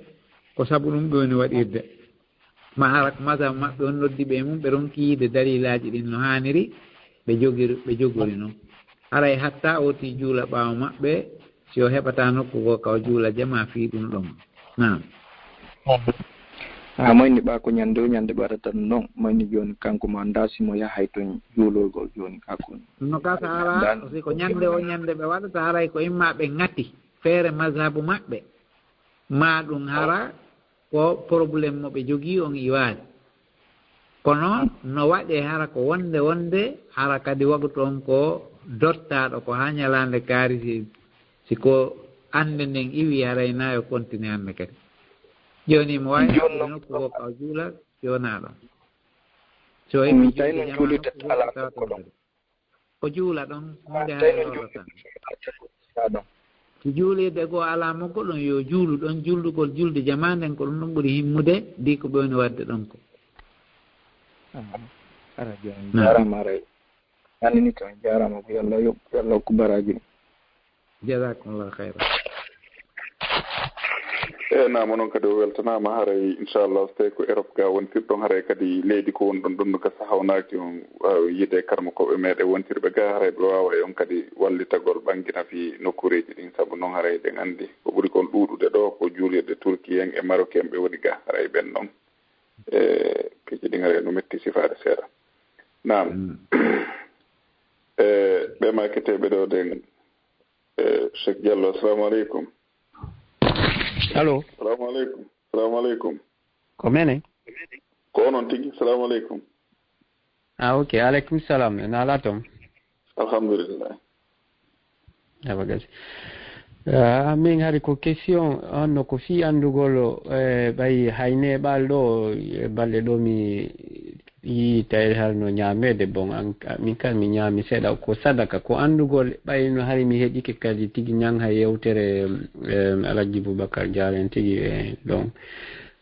F: ko sabu ɗum ɓe woni waɗirde ma hara ko mazhabu maɓɓe on noddi ɓe mum ɓe ronki yiide dalilaaji ɗin no haaniri ɓe jogori noon haray hatta oti juula ɓaawo maɓɓe si o heɓata nokku goo ka o juula jama fii ɗum ɗon nam
G: moyni ɓa ko ñande ɓarata ɗon moyni jooni kanko mo annda simo yahay toon juulorgol jooni kako
F: no gasa hara si ko ñande o ñande ɓe waɗata haray ko imma ɓe ŋati feere mazhabu maɓɓe ma ɗum hara ko probléme mo ɓe jogii on iwaade kono no waɗe hara ko wonde hara kadi waɗu toon ko dottaaɗo ko haa ñalaande kaari si ko annde nden iwi haray na yo continue hannde kadi jooni mo wawi nokku ko ka juula yonaa ɗon so heɓi ko juula ɗon hunde hayɗo tan so juulide goo alaa mo goɗɗon yo juulu ɗon juldugol julde jama nden ko ɗum ɗon ɓuri himmude ndi ko ɓewni wadde ɗon ko
G: ara jooni jarama aray annini to jarama ko yallah hokku baraji
F: jasakumllah hayra
B: nama noon kadi o weltanama haray inchallah so tawi ko Europe ga wontirɗon haray kadi leydi ko woni ɗon ɗum gasa hawnaki on yiide karma koɓe meeɗe wontirɓe ga haray ɓe wawa on kadi wallitagol ɓangina fi nokkureji ɗin saabu noon haray ɗen andi ko ɓuuri kon ɗuuɗude ɗo ko juulirɗe Turki en e Maroc en ɓe woni ga haray ɓen noon e piiji ɗin haray no metti sifade seeɗa nam ɓe makketeɓe ɗo ɗen Cheikh Diallo assalamu aleykum.
A: Allo.
B: Salamu aleykum.
A: Ko mene?
B: Ko onon tigi. Salamu aleykum.
A: Ok. Aleykum salam. En ala toon.
B: Alhamdulillah.
A: Awa gasi. Min hari ko question onno ko fi andugol ɓayi hayne ɓal ɗo balɗe ɗo mi yi tawi harno ñaamede bon min kan mi ñaami seeɗa ko sadaka ko andugol ɓayno hari mi heƴike kadi tigi ñang ha yewtere Alaji Boubacar Diallo en tigi donc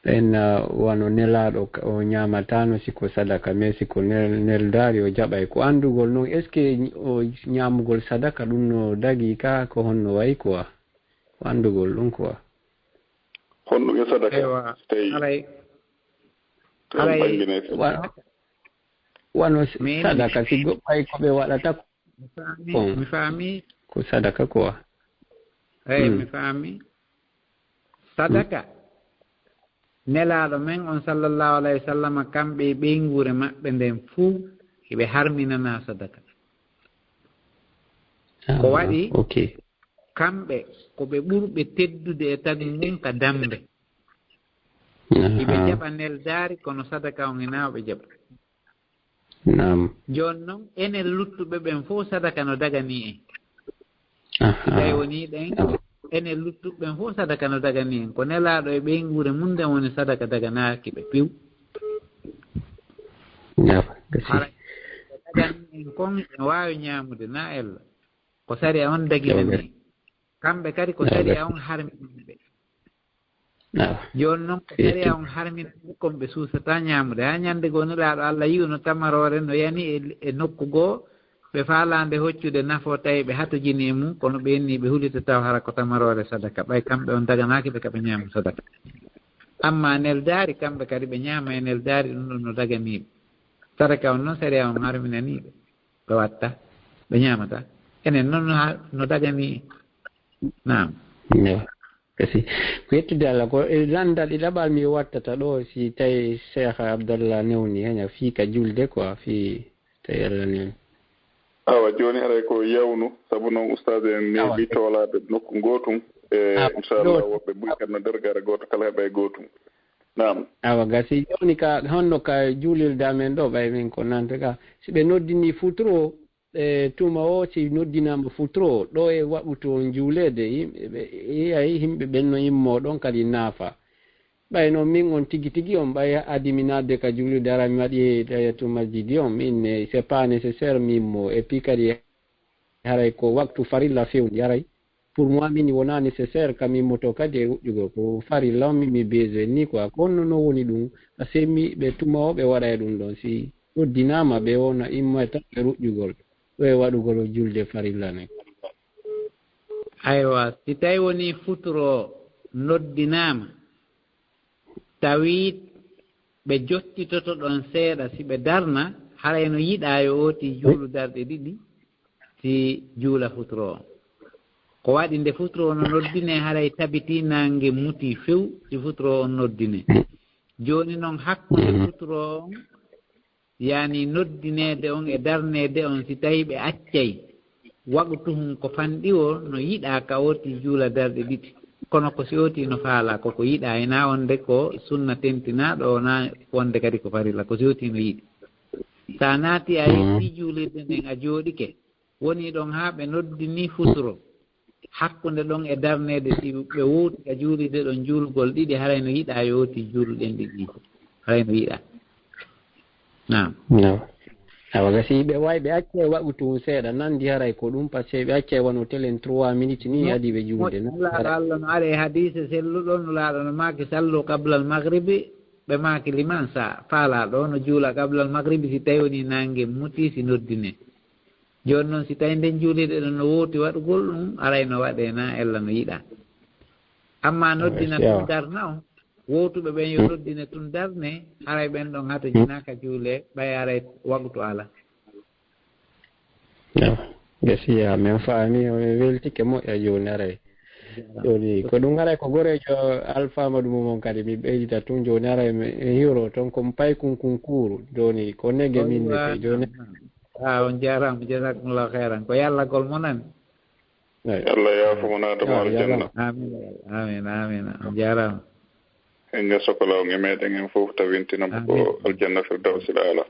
A: en wano nelaɗo o ñamatano siko sadaka mais siko neldari o jaɓay ko andugol noon est ce que o ñamugol sadaka ɗum no dagi ka ko honno wayi quoi ko andugol ɗum quoi
B: honnuge sadaka
F: haray
A: wano sadaka si goɓɓay ko ɓe waɗata
F: mi faami
A: ko sadaka quoi
F: eyi mi faami sadaka nelaaɗo men on sallllahu alayhi wa sallam kamɓe ɓeyngure maɓɓe nden fuu eɓe harminana sadaka ko waɗi kamɓe ko ɓe ɓurɓe teddude e tagi mum ka dambe eɓe jaɓa neldaari kono sadaka on ina ɓe jaɓa jooni noon enen luttuɓe ɓen fof sadaka no dagani en tawi woni ɗen enen luttuɓen fof sadaka no dagani en ko nelaaɗo e ɓeyngure mum nden woni sadaka daganaaki ɓe piw hara dagani en kon en waawi ñaamude na ella ko sari a on dagina ni kamɓe kadi ko sari a on harminɓe jooni noon ko sari a on harminɓe kon ɓe suusata ñaamude ha ñannde goo nelaaɗo Allah yi'u no tamarore no yani e nokku goo ɓe faalande hoccude nafo tawi ɓe hatojini e mum kono ɓe enni ɓe hulita taw hara ko tamarore sadaka ɓay kamɓe on daganaki ɓe kaɓe ñaama sadaka amma neldaari kamɓe kadi ɓe ñaama e neldaari ɗum ɗon no daganiɓe sadaka on noon sariya on harminaniɓe ɓe watta ɓe ñamata enen noon no dagani nam
A: kasi ko yettude Allah ko landal ɗiɗaɓal mi wattata ɗo si tawi Cheikh Abdallah newni heña fiika julde quoi fi tawi Allah newni
B: awa joni haray ko yawnu sabu noon ustade en neeɓi toolade nokku gotum e inchallah woɓɓe ɓuuri kadi no dergare goto kala heeɓa e gotum nam
A: awa gasi joni ka honno ka juulirde amen ɗo ɓay min ko nante ka si ɓe noddini futuro tuma o si noddinama futuro ɗo e waɓuto juulede yimɓeɓe yeeyi yimɓe ɓen no immoɗon kadi naafa ɓay noon min on tigi tigi on ɓay adiminade ka juulirde ara mi waɗi to masjidi on min c'est pas nécessaire mimmo et puis kadi haray ko waktu farilla fewndi haray pour moi min wona nécessaire ka mimmoto kadi e ruƴƴugo ko farilla on mimi besoin ni quoi ko honno no woni ɗum a semmi ɓe tuma o ɓe waɗa e ɗum ɗon si noddinama ɓe wona imma tan ɓe ruƴƴugol ɗo e waɗugol julde farilla ne
F: aywa si tawi woni futuro noddinama tawi ɓe jottitoto ɗon seeɗa si ɓe darna haray no yiɗa yo oti juulu darɗe ɗiɗi si juula futuro o ko waɗi nde futuro no noddine haray tabiti nangue muti few si futuro on noddine joni noon hakkude futuro on yani noddinede on e darnede on si tawi ɓe accay waɓutuhum ko fanɗi o no yiɗa ka oti juula darɗe ɗiɗi kono ko si oti no faala koko yiɗa ena wonde ko sunna tentinaɗo na wonde kadi ko farilla ko si oti no yiɗi sa naati a yetti juulirde nden a jooɗike woni ɗon ha ɓe noddini futuro hakkude ɗon e darnede si ɓe wowti ka juulirde ɗon juulgol ɗiɗi haray no yiɗa yowti juulɗen ɗiɗi haray no yiɗa nam
A: awa gasi ɓe wawi ɓe acce waɓutu seeɗa nandi haray ko ɗum par ce que ɓe acce wano telen 3 minutes ni adi ɓe juulde
F: nulaaɗo Allah no aɗa e hadise selluɗon nulaaɗo no maaki sallu qablal maghribi ɓe maaki liman sa faalaɗo no juula qablal maghribi si tawi woni nangue muti si noddine joni noon si tawi nden juuliɗe ɗon no wowti waɗugol ɗum aray no waɗe na ella no yiɗa amma noddina tun darna on wowtuɓe ɓen yo noddine tun darne haray ɓen ɗon hato jinaka juule ɓay aray wagtu ala
A: gasiya min faami weltike moƴƴa joni aray joni ko ɗum aray ko gorejo Alpha Amadou Momon kadi mi ɓeydita tun joni aray mi hiwro toon komi pay kunkunkuru joni ko nege min ne joni
F: on jarama jasakumullahu khairan ko yallagol monan
B: Allah yaafumo naatamo aljanna
F: amin amin on jarama
B: en ñasokolaw e meɗen en fof tawintinamo ko aljanna firdawsil ala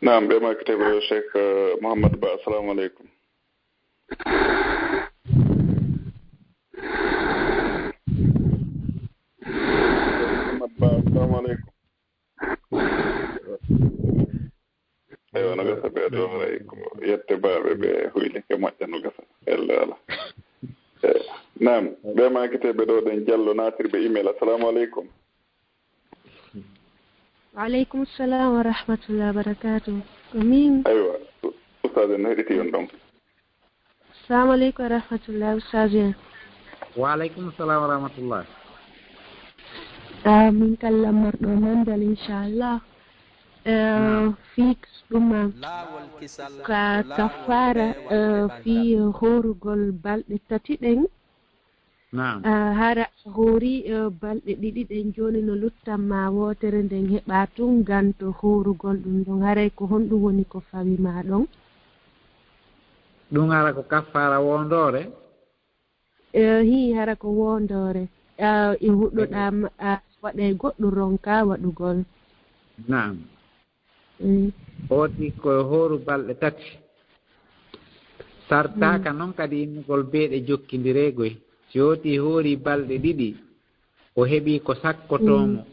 B: naam ɓe makiteɓe Cheikh Mouhamadou Ba assalamu aleykum assalamu aleykum eyo no gasa ɓe ɗo ray ko yette baɓe ɓe huylike moƴƴa no gasa elle ala nam ɓe makiteɓe ɗo ɗen Diallo natirɓe email. Assalamu aleykum.
H: Waaleykum salam wa rahmatullahi wa barakatuh. Amin.
B: Aywa ustaz en heɗiti on ɗon.
H: Assalamu aleykum wa rahmatullahi ustaz en.
F: Wa aleykum salam wa rahmatullah.
H: Min kallam marɗo nandal inchallah. Fix ɗum ka kafara fi horugol balɗe tati ɗen. Hara hori balɗe ɗiɗi ɗen joni no luttanma wotere nden heɓa tun ganto horugol ɗum ɗon haray ko honɗum woni ko fawima ɗon.
F: Ɗum hara ko kafara wondore?
H: Hi hara ko wondore. E huɗɗoɗa waɗe goɗɗo ronka waɗugol.
F: Naam. Oti ko horu balɗe tati. Sartaka noon kadi innugol beeɗe jokkindiregoy. Si woti hoori balɗe ɗiɗi o heɓi ko sakkotomo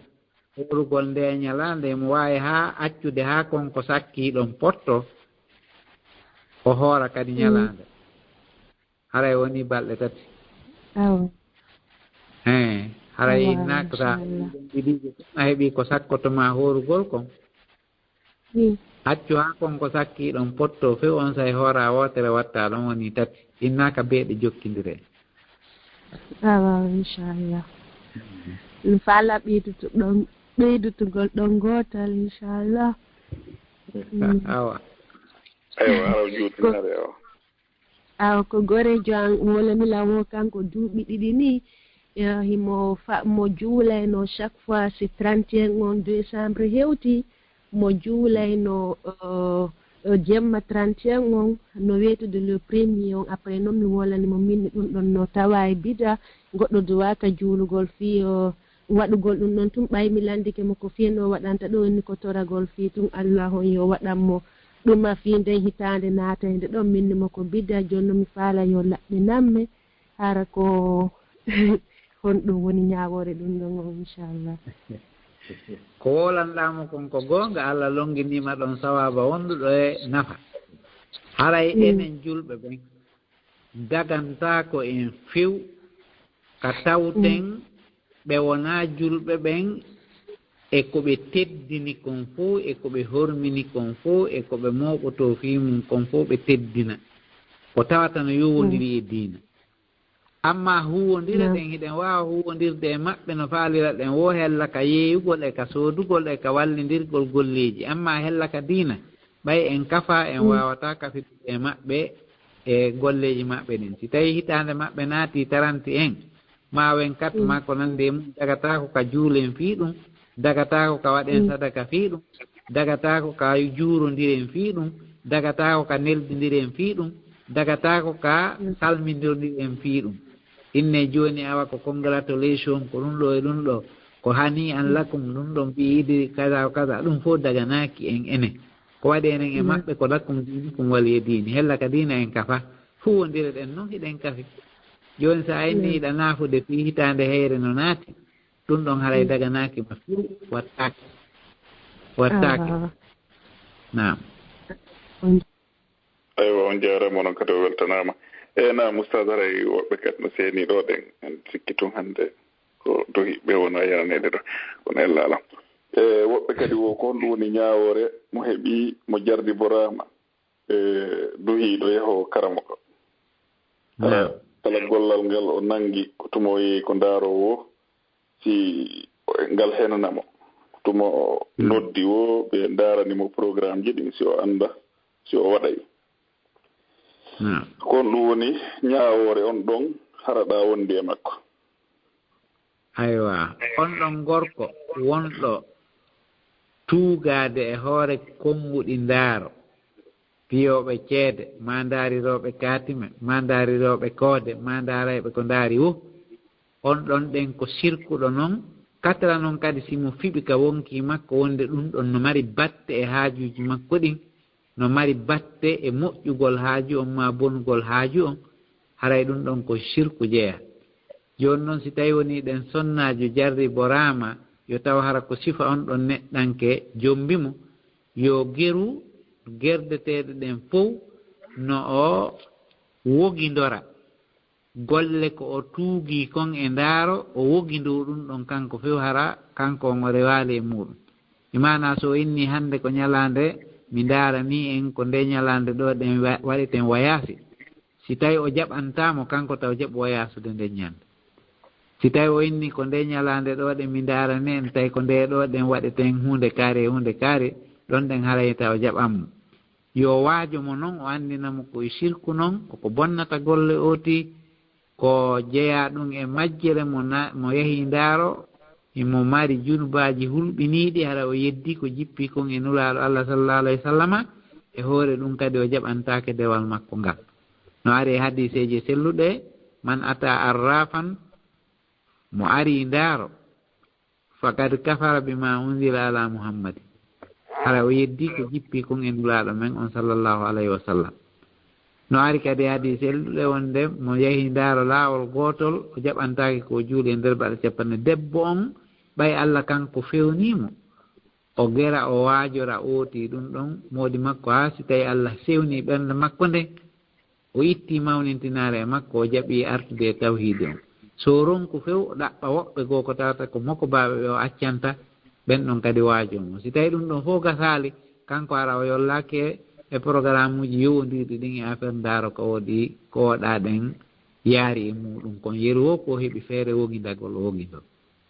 F: horugol nde ñalande mo wawi ha accude ha konko sakki ɗon potto o hoora kadi ñalande haray woni balɗe tati. Haray innaka ɗiɗi a heɓi ko sakkotoma horugol kon accu ha konko sakki ɗon potto few on say hoora wotere watta ɗon woni tati innaka beeɗe jokkindire.
H: Inchallah. Mi fala ɓeydutugol ɗon gotal inchallah. Awa ko gorejo an wolamilamo kanko duuɓi ɗiɗi ni mo juulayno chaque fois si 31 on décembre hewti mo juulayno jemma 31 on no wetude le premier on après noon mi wolanimo minni ɗum ɗon no tawa e bida goɗɗo duwaka juulugol fi waɗugol ɗum ɗon tun ɓaymi landike mo ko fiyno waɗanta ɗo ni ko toragol fi tun Allah on yo waɗanmo ɗuma fi nden hitande naatande ɗon minni mo ko bida jonno mi faala yo laɓɓinanme hara ko honɗum woni ñawore ɗum ɗon on inchallah.
F: Ko wolanɗamo kon ko gonga Allah longinima ɗon sawaba wonduɗo e nafa haray enen julɓe ɓen dagantako en few ka tawten ɓe wona julɓe ɓen e koɓe teddini kon fo e koɓe hormini kon fo e koɓe moɓoto fimum kon fo ɓe teddina ko tawata no yowodiri e diina amma huwodira ɗen hiɗen wawa huwodirde e maɓɓe no faalira ɗen wo hella ka yeeyugol e ka soodugol e ka wallidirgol golleji amma hella ka diina ɓay en kafa en wawata kafitude e maɓɓe e golleji maɓɓe ɗin si tawi hitande maɓɓe naati 30 en mawen kat ma ko nande mum dagatako ka juulen fii ɗum dagatako ka waɗen sadaka fii ɗum dagatako ka juurodiren fii ɗum dagatako ka neldodiren fii ɗum dagatako ka salmidirdiren fii ɗum inne joni awa ko congratulation ko ɗum ɗo e ɗum ɗo ko hani an lakum ɗum ɗon ɓiyiidi kaza kaza ɗum fof daganaki en enen ko waɗi enen e maɓɓe ko lakum dinikum wali e diini hella ka diina en kafa huwodire ɗen noon hiɗen kafi joni sa inni hiɗa naafude fi hitande heyre no naati ɗum ɗon haray daganaki ma fiw wattaki naam.
B: Aywa on jarama noon kadi o weltanama nam oustad haray woɓɓe kadi no seeni ɗo ɗen en sikki tun hannde ko dogi ɓe wona yananede ɗo kono ella alam woɓɓe kadi wo ko honɗum woni ñawore mo heeɓi mo jardi borama duhiɗo yaho karamoka kala gollal ngal o nangi ko tuma o yeehi ko ndaarowo si ngal henanamo ko tuma o noddi o ɓe ndaranimo programme ji ɗin si o anda si o waɗay ko ɗum woni ñaawore on ɗon haraɗa wondi e makko.
F: Aywa on ɗon gorko wonɗo tuugade e hoore kommuɗi ndaaro piyoɓe ceede ma ndaariroɓe kaatime ma ndaariroɓe koode ma ndaarayɓe ko ndaari wo on ɗon ɗen ko sirkuɗo noon katara noon kadi simo fiɓi ka wonki makko wonde ɗum ɗon no mari batte e haajuji makko ɗin no mari batte e moƴƴugol haaju on ma bongol haaju on haray ɗum ɗon ko sirku jeeya joni noon si tawi woni ɗen sonnajo jarri borama yo taw hara ko sifa on ɗon neɗɗanke jombimo yo geru gerdeteɗe ɗen fof no o wogidora golle ko o tuugi kon e ndaaro o wogi dow ɗum ɗon kanko few hara kanko on o rewaali e muɗum imana so inni hannde ko ñalaande mi ndaara ni en ko nde ñalaande ɗo ɗen waɗeten wayaasi si tawi o jaɓantamo kanko taw jaɓ wayaasude nde ñande si tawi o inni ko nde ñalaande ɗo ɗen mi ndaara ni en tawi ko nde ɗo ɗen waɗeten hunde kaari ɗon ɗen haray taw jaɓanmo yo waajo mo noon o anndinamo koye sirku noon koko bonnata golle ooti ko jeeya ɗum e majjere mo yehi ndaaro imo mari junubaji hulɓiniiɗi hara o yeddi ko jippi kon e nulaaɗo Allah sallallahu alayhi wa sallama e hoore ɗum kadi o jaɓantaake dewal makko ngal no ari hadiseeje selluɗe man ata arrafan mo ari ndaaro fakad kafara bima unzila ala muhammadi hara o yeddi ko jippi kon e nulaaɗo men on sallallahu alayhi wa sallam no ari kadi hadise selluɗe wonde mo yehi ndaaro laawol gootol o jaɓantaake ko juuɗe e nder baɗa capanɗe debbo on ɓay Allah kanko fewnimo o gera o waajora ooti ɗum ɗon moodi makko haa si tawi Allah sewni ɓernde makko nde o itti mawnintinaare e makko o jaɓi artude e tawhiide on so ronku few o ɗaɓɓa woɓɓe goo ko tawata ko makko baaɓe ɓe o accanta ɓen ɗon kadi waajo mo si tawi ɗum ɗon fof gasaali kanko ara o yollaake e programme uji yowondirɗi ɗin e affaire ndaaro ko woɗi ko woɗa ɗen yaari e muɗum kon yeru o ko heɓi feere wogindagol o wogi ɗo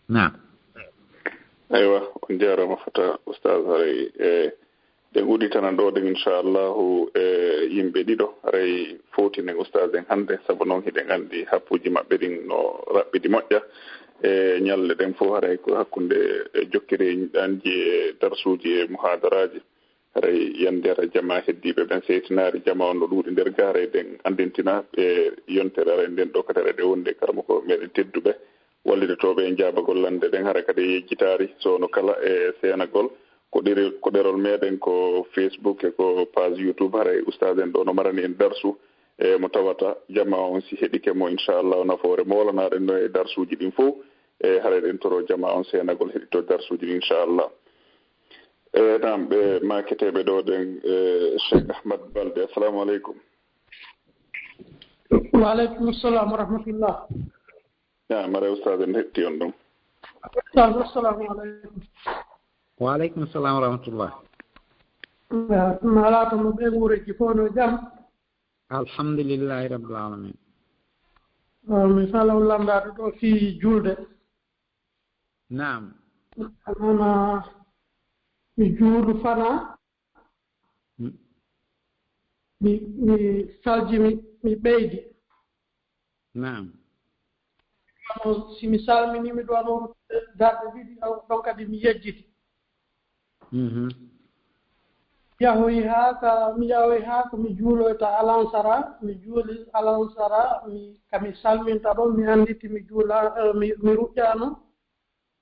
F: naam
B: aywa on jarama fota oustaz haray ɗe uɗitana ɗo ɗen inchallahu yimɓe ɗiɗo haray fowtinen oustaz en hannde sabu noon hiɗen anndi happuji maɓɓe ɗin no raɓɓiɗi moƴƴa e ñalle ɗen fof haray ko hakkunde jokkire ɗanji e darsuji e muhadaraji haray yande hara jama heddiɓe ɓen seytinaari jama on no ɗuuɗi nder gaare ɗen andintina e yontere aray nden ɗo kadi ɗe wonde karama ko meɗen tedduɓe wallidetoɓe e jaabagol lande ɗen hara kadi yejjitaari sono kala e seenagol ko ɗerol meɗen ko Facebook e ko page YouTube haray oustaz en ɗo no marani en darsu e mo tawata jama on si heɗike mo inchallah nafoore molanaɗen no e darsuji ɗin fof e haray ɗen toro jama on seenagol heɗito darsuji ɗin inchallah nam ɓe maketeɓe ɗo ɗen Cheikh Ahmad Balde assalamu aleykum.
I: Wa aleykum assalam wa rahmatullah.
B: mara oustaz en hetti on ɗum.
I: Assalamu aleykum.
F: Wa aleykum assalam wa rahmatullah.
I: Ala to no ɓe wuureji fof no jam.
F: Alhamdulillahi rabbil alamin.
I: Mi salaw landade ɗo fi julde.
F: Naam.
I: Anana mi juuɗu fana mi salji mi ɓeydi.
F: Naam.
I: Si mi salmini mi ɗon darɗe ɗiɗi ɗon kadi mi yejjiti. mi yahoyi haa ko mi juuloyta alansara mi juuli alansara kami salminta ɗon mi annditi mi juula mi ruƴƴano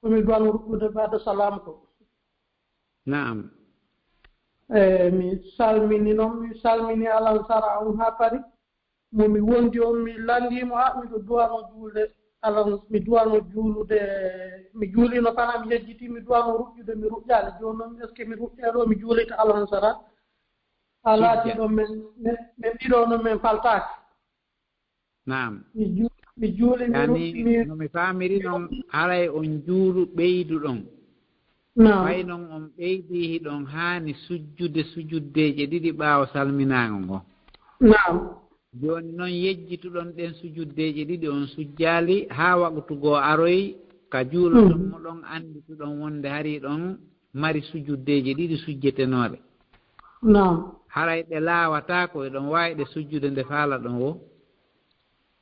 I: komi duwan ruɓɓude bada salam ko.
F: Naam.
I: Mi salmini alansara on haa pari mo mi wondi on mi landimo miɗo duwano juulde mi duwano juulude mi juulino fana mi yejjiti mi duwano ruƴƴude mi ruƴƴaali jooni noon est ce que mi ruƴƴeeɗo mi juulita alansara a laati ɗo men ɗiɗo no men faltaaki.
F: Naam.
I: mi juuli
F: no mi faamiri noon haray on juulu ɓeyduɗon way noon on ɓeydi hiɗon haani sujuddeje ɗiɗi ɓaawo salminaago ngo.
I: Naam.
F: jooni noon yejjituɗon ɗen sujuddeje ɗiɗi on sujjaali haa waktugoo aroy ka juuloɗon mo ɗon anndituɗon wonde hari ɗon mari sujuddeje ɗiɗi sujjetenooɗe.
I: Naam.
F: haray ɗe laawataako eɗon waawi ɗe sujjude nde faala ɗon wo.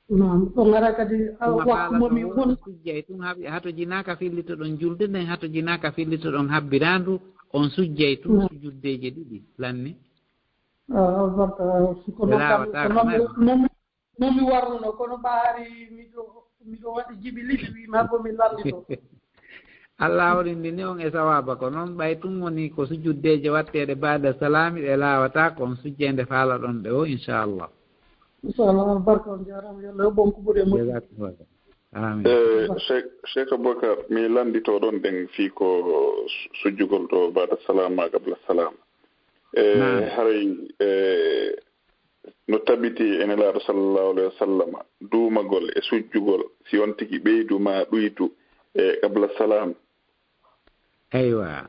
I: Naam. ɗon ara kadi waktu momi won
F: sujjay tun hato jinaaka fillito ɗon julde nden hato jinaaka fillito ɗon habbiraandu on sujjay tun sujuddeje ɗiɗi lanni.
I: nomi warnuno kono ɓaari miɗo waɗi jibiliji wima bo mi lallito.
F: Allah hawrindi ni on e sawaba ko noon ɓay tun woni ko sujuddeje watteɗe baada salami ɗe laawata ko on sujjende faala ɗon ɗe o inchallah.
I: Inchallah barka on jarama yalla yo ɓonko ɓuuri
B: Cheikh Aboubacar mi landito ɗon ɗen fii ko sujjugol ɗo baada salama qabla salam haray no tabiti ene laaɗo sallallahu alayhi wa sallam duumagol e sujjugol si on tigi ɓeydu ma ɗuytu e qabla salam.
F: aywa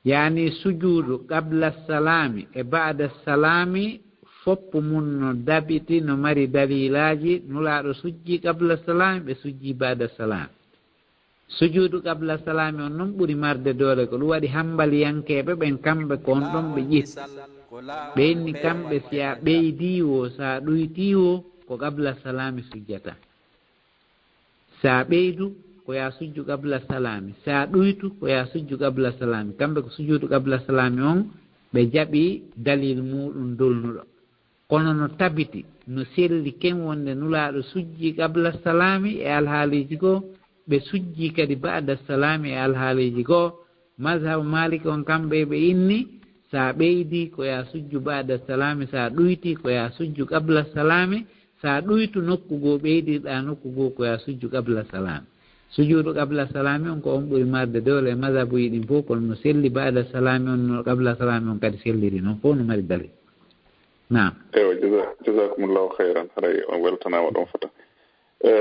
F: yani sujuudu qabla salami e ba'da salami foppu mun no dabiti no mari dalilaji nulaaɗo sujji qabla salami ɓe sujji ba'da salami. sujuudu qabla salami on noon ɓuri marde doole ko ɗum waɗi hambaliyankeɓe ɓen kamɓe kon ɗon ɓe ƴetti ɓenni kamɓe si a ɓeydiwo sa ɗuytiwo ko qabla salami sujjata sa ɓeydu ko ya sujju qabla salami sa ɗuytu ko ya sujju qabla salami kamɓe ko sujuudu qabla salami on ɓe jaɓi dalil muɗum dolnuɗo kono no tabiti no selli ken wonde nulaaɗo sujji qabla salami e alhaaliji goo ɓe sujji kadi ba'da salami e alhaaliji goo mazhabu malik on kamɓe ɓe inni sa ɓeydi ko ya sujju ba'da salami sa ɗuyti ko ya sujju qabla salami sa ɗuytu nokku goo ɓeydiɗa nokku goo ko ya sujju qabla salami sujuudu qabla salami on ko on ɓuri marde dowle mazhabu yiɗin fof kono no selli ba'da salami on no qabla salami on kadi selliri noon fof no mari dalil naam
B: ewa jasakumullahu hayran haray on weltanama ɗon fota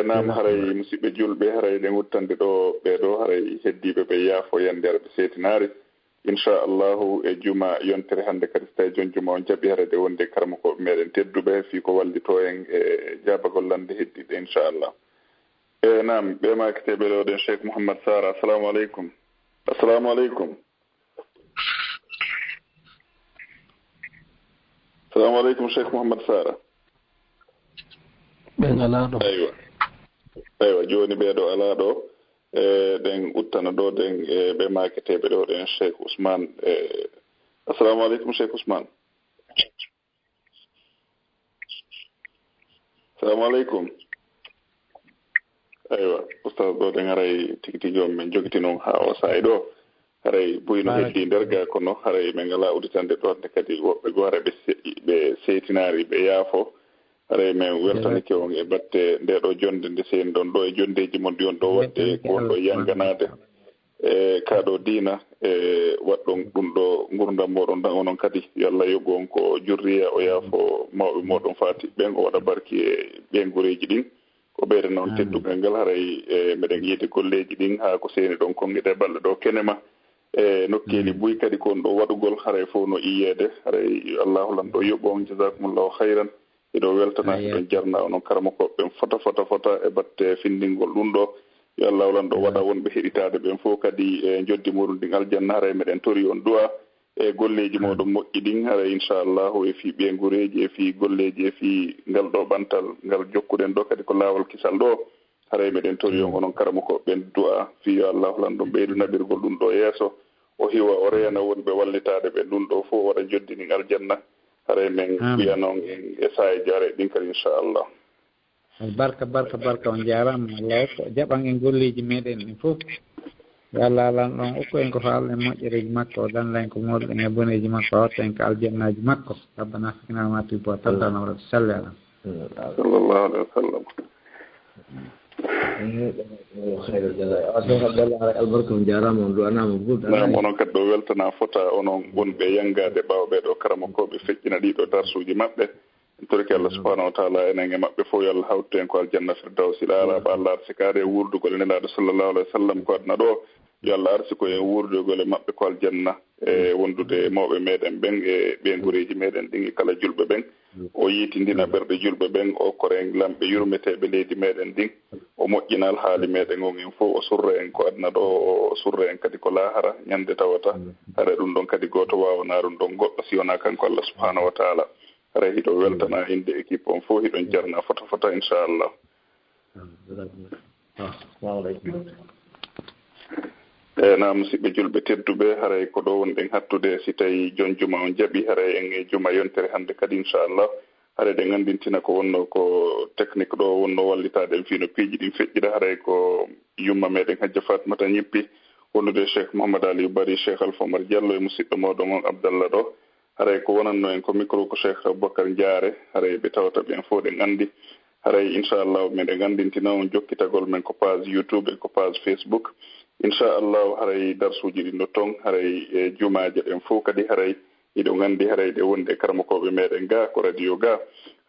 B: naam haray musidɓe julɓe haray ɗe guttande ɗo ɓeɗo haray heddiɓe ɓe yaafo yande ara ɓe seetinari inchallahu e juma yontere hannde kadi so tawi jon juma on jaɓi harade wonde karmakoɓe meɗen tedduɓe fi ko wallito en e jabagol lande heddiɗe inchallah naam ɓe makiteɓe ɗo ɗen cheikh mouhammad sara assalamu aleykum. Assalamu aleykum. Assalamu aleykum cheikh mouhammad sara.
A: ɓen ala ɗo
B: aywa joni ɓeɗo ala ɗo ɗen uttana ɗo ɗen ɓe maketeɓe ɗo ɗen cheikh ousmane assalamu aleykum cheikh ousmane. assalamu aleykum. aywa oustaz ɗo ɗen haray tigi tigi on min jogiti noon ha o sayi ɗo haray buyno heddi nder ga kono haray min ngala uditande ɗo hande kadi woɓɓe goo haray ɓe seytinari ɓe yaafo haray min weltanike on e batte nde ɗo jonde nde seni ɗon ɗo e jondeji mon ɗi on ɗo waɗde ko won ɗo yanganade e kaɗo diina e waɗɗon ɗum ɗo gurdam moɗon dan onon kadi yo Allah yoɓu on ko jurriya o yaafo mawɓe moɗon fati ɓen o waɗa barki e ɓengureji ɗin ko ɓeyde noon teddugal ngal haray meɗen yiide golleji ɗin ha ko seni ɗon konguide balle ɗo kenema e nokkeli buy kadi kon ɗo waɗugol haray fof no iyede haray allahu lan ɗo yoɓu on jasakumullahu hayran eɗo weltana eɗon jarna onon karama koɓe ɓen fota e batte findingol ɗum ɗo yo allahu lan ɗo waɗa wonɓe heɗitade ɓen fof kadi e joddi muɗum ɗin aljanna haray meɗen tori on du'a e golleji moɗon moƴƴi ɗin haray inchallahu e fi ɓengureji e fi golleji e fi ngal ɗo ɓantal ngal jokkuɗen ɗo kadi ko laawol kisal ɗo haray meɗen tori on onon karama koɓe ɓen du'a fi yo allahu lan ɗum ɓeydu naɓirgol ɗum ɗo yeeso o hiwa o reena wonɓe wallitade ɓe ɗum ɗo fof waɗa joddi ɗin aljanna haray men wiyanon e saye jaare ɗin kadi inchallah.
F: barka on jarama Allah ko jaɓan en golleji meɗen ɗin fof yo Allah alan ɗon okku en ko faalɗen moƴƴereji makko o danla en ko moɗɗen e boneji makko o watta en ko aljannaji makko rabbana hafinama tibo taddana wala salli ala
B: sallallahu alaihi wa sallam. nam onon kadi ɗo weltana fota onon wonɓe yangade ɓawɓe ɗo karamakoɓe feƴƴina ɗiɗo darsuji maɓɓe en torki Allah subhanahu wa taala enen e maɓɓe fof yo Allah hawtu en ko aljanna firdawsi laalaɓe Allah arsi kaade wurdugol e nelaɗo sallllahu alayhi wa sallam ko adna ɗo yo Allah arsi ko en wurdugol e maɓɓe ko aljanna e wondude mawɓe meɗen ɓen e ɓengureji meɗen ɗin e kala julɓe ɓen o yiitindina ɓerɗe julɓe ɓen o koren lamɓe yurmeteɓe leydi meɗen ɗin o moƴƴina alhaali meɗen on en fof o surra en ko adna ɗo o surra en kadi ko laahara ñande tawata haɗa ɗum ɗon kadi goto wawana ɗum ɗon goɗɗo si wona kanko Allah subhanahu wa taala haray hiɗo weltana inde équipe on fof hiɗon jarna fota inchallah. na musidɓe julɓe tedduɓe haray ko ɗo wonɗen hattude si tawi jon juma on jaaɓi haray en e juma yontere hannde kadi inchallah haray ɗe gandintina ko wonno ko technique ɗo wonno wallitade en fino piiji ɗin feƴƴida haray ko yumma meɗen hajja fatmata ñippi wonnude cheikh mouhammad aliou bari cheikh alpha omar diallo e musidɗo moɗon on abdallah ɗo haray ko wonanno en ko micro ko cheikh aboubacar diare haray ɓe tawata ɓen fof ɗen andi haray inchallahu meɗen gandintina on jokkitagol men ko page youtube e ko page facebook inchallahu haray darsuji ɗin ɗo toon haray e jumaje ɗen fof kadi haray iɗo gandi haray ɗe wonde karmakoɓe meɗen ga ko radio ga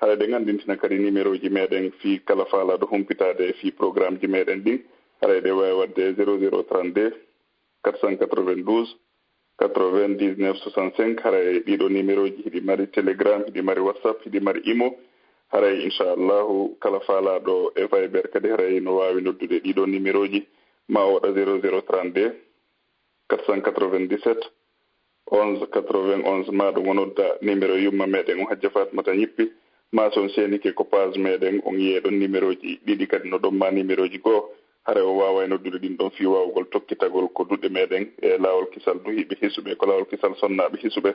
B: haray ɗe gandintina kadi numéro ji meɗen fi kala faalaɗo humpitade fi programme ji meɗen ɗin haray ɗe wawi wadde 0032 492 99 65 haray ɗiɗo numéro ji hiɗi mari télégramme hiɗi mari whatsapp hiɗi mari imo haray inchallahu kala faalaɗo e viber kadi haray no wawi noddude ɗiɗo numéro ji ma waɗa 0032 497 11 91 maɗum wonodda numéro yumma meɗen o hajja fatmata ñippi ma son senike ko page meɗen on yeeɗon numéro ji ɗiɗi kadi no ɗomma numéro ji goo hara o wawa noddude ɗin ɗon fi wawgol tokkitagol ko duɗe meɗen e lawol kisal duhiɓe hisuɓe ko lawol kisal sonnaɓe hisuɓe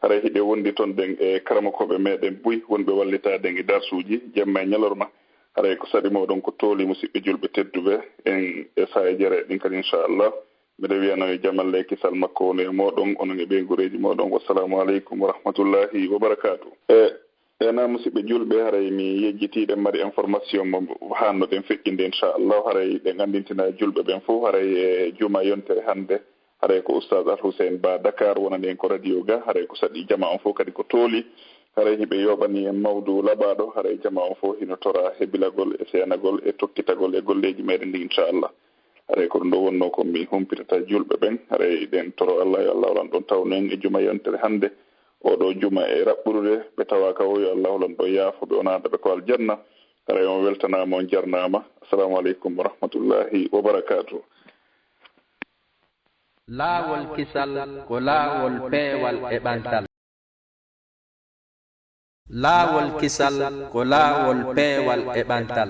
B: haray hiɗe wondi toon ɗen e karamakoɓe meɗen buy wonɓe wallitaden e darsuji jemma e ñalorma haray ko saɗi moɗon ko tooli musidɓe julɓe tedduɓe en e saha jere ɗin kadi inchallah mbiɗa wiyano e jamalle kisal makko woni e moɗon onon e ɓeygureji moɗon wassalamu aleykum wa rahmatullahi wa barakatuh ena musidɓe julɓe haray mi yejjitiɗen mari information mo hannoɗen feƴƴinde inchallah haray ɗe gandintina julɓe ɓen fof haray e juma yontere hannde haray ko oustad Al Hussein Ba Dakar wonani en ko radio ga haray ko saɗi jama on fof kadi ko tooli haray hiɓe yoɓani en mawdu laɓaɗo haray jama on fof hino tora hebilagol e senagol e tokkitagol e golleji meɗen ndi inchallah haray ko ɗum ɗo wonno ko mi humpitata julɓe ɓen haray ɗen toro Allah yo Allah holan ɗon tawnen e juma yontere hannde oɗo juma e raɓɓurude ɓe tawa ka o yo Allah holan ɗo yaafo ɓe onada ɓe ko aljanna haray on weltanama on jarnama assalamu aleykum wa rahmatullahi wa barakatuh
J: laawol kisal ko laawol peewal e ɓantal laawol kisal ko laawol peewal e ɓantal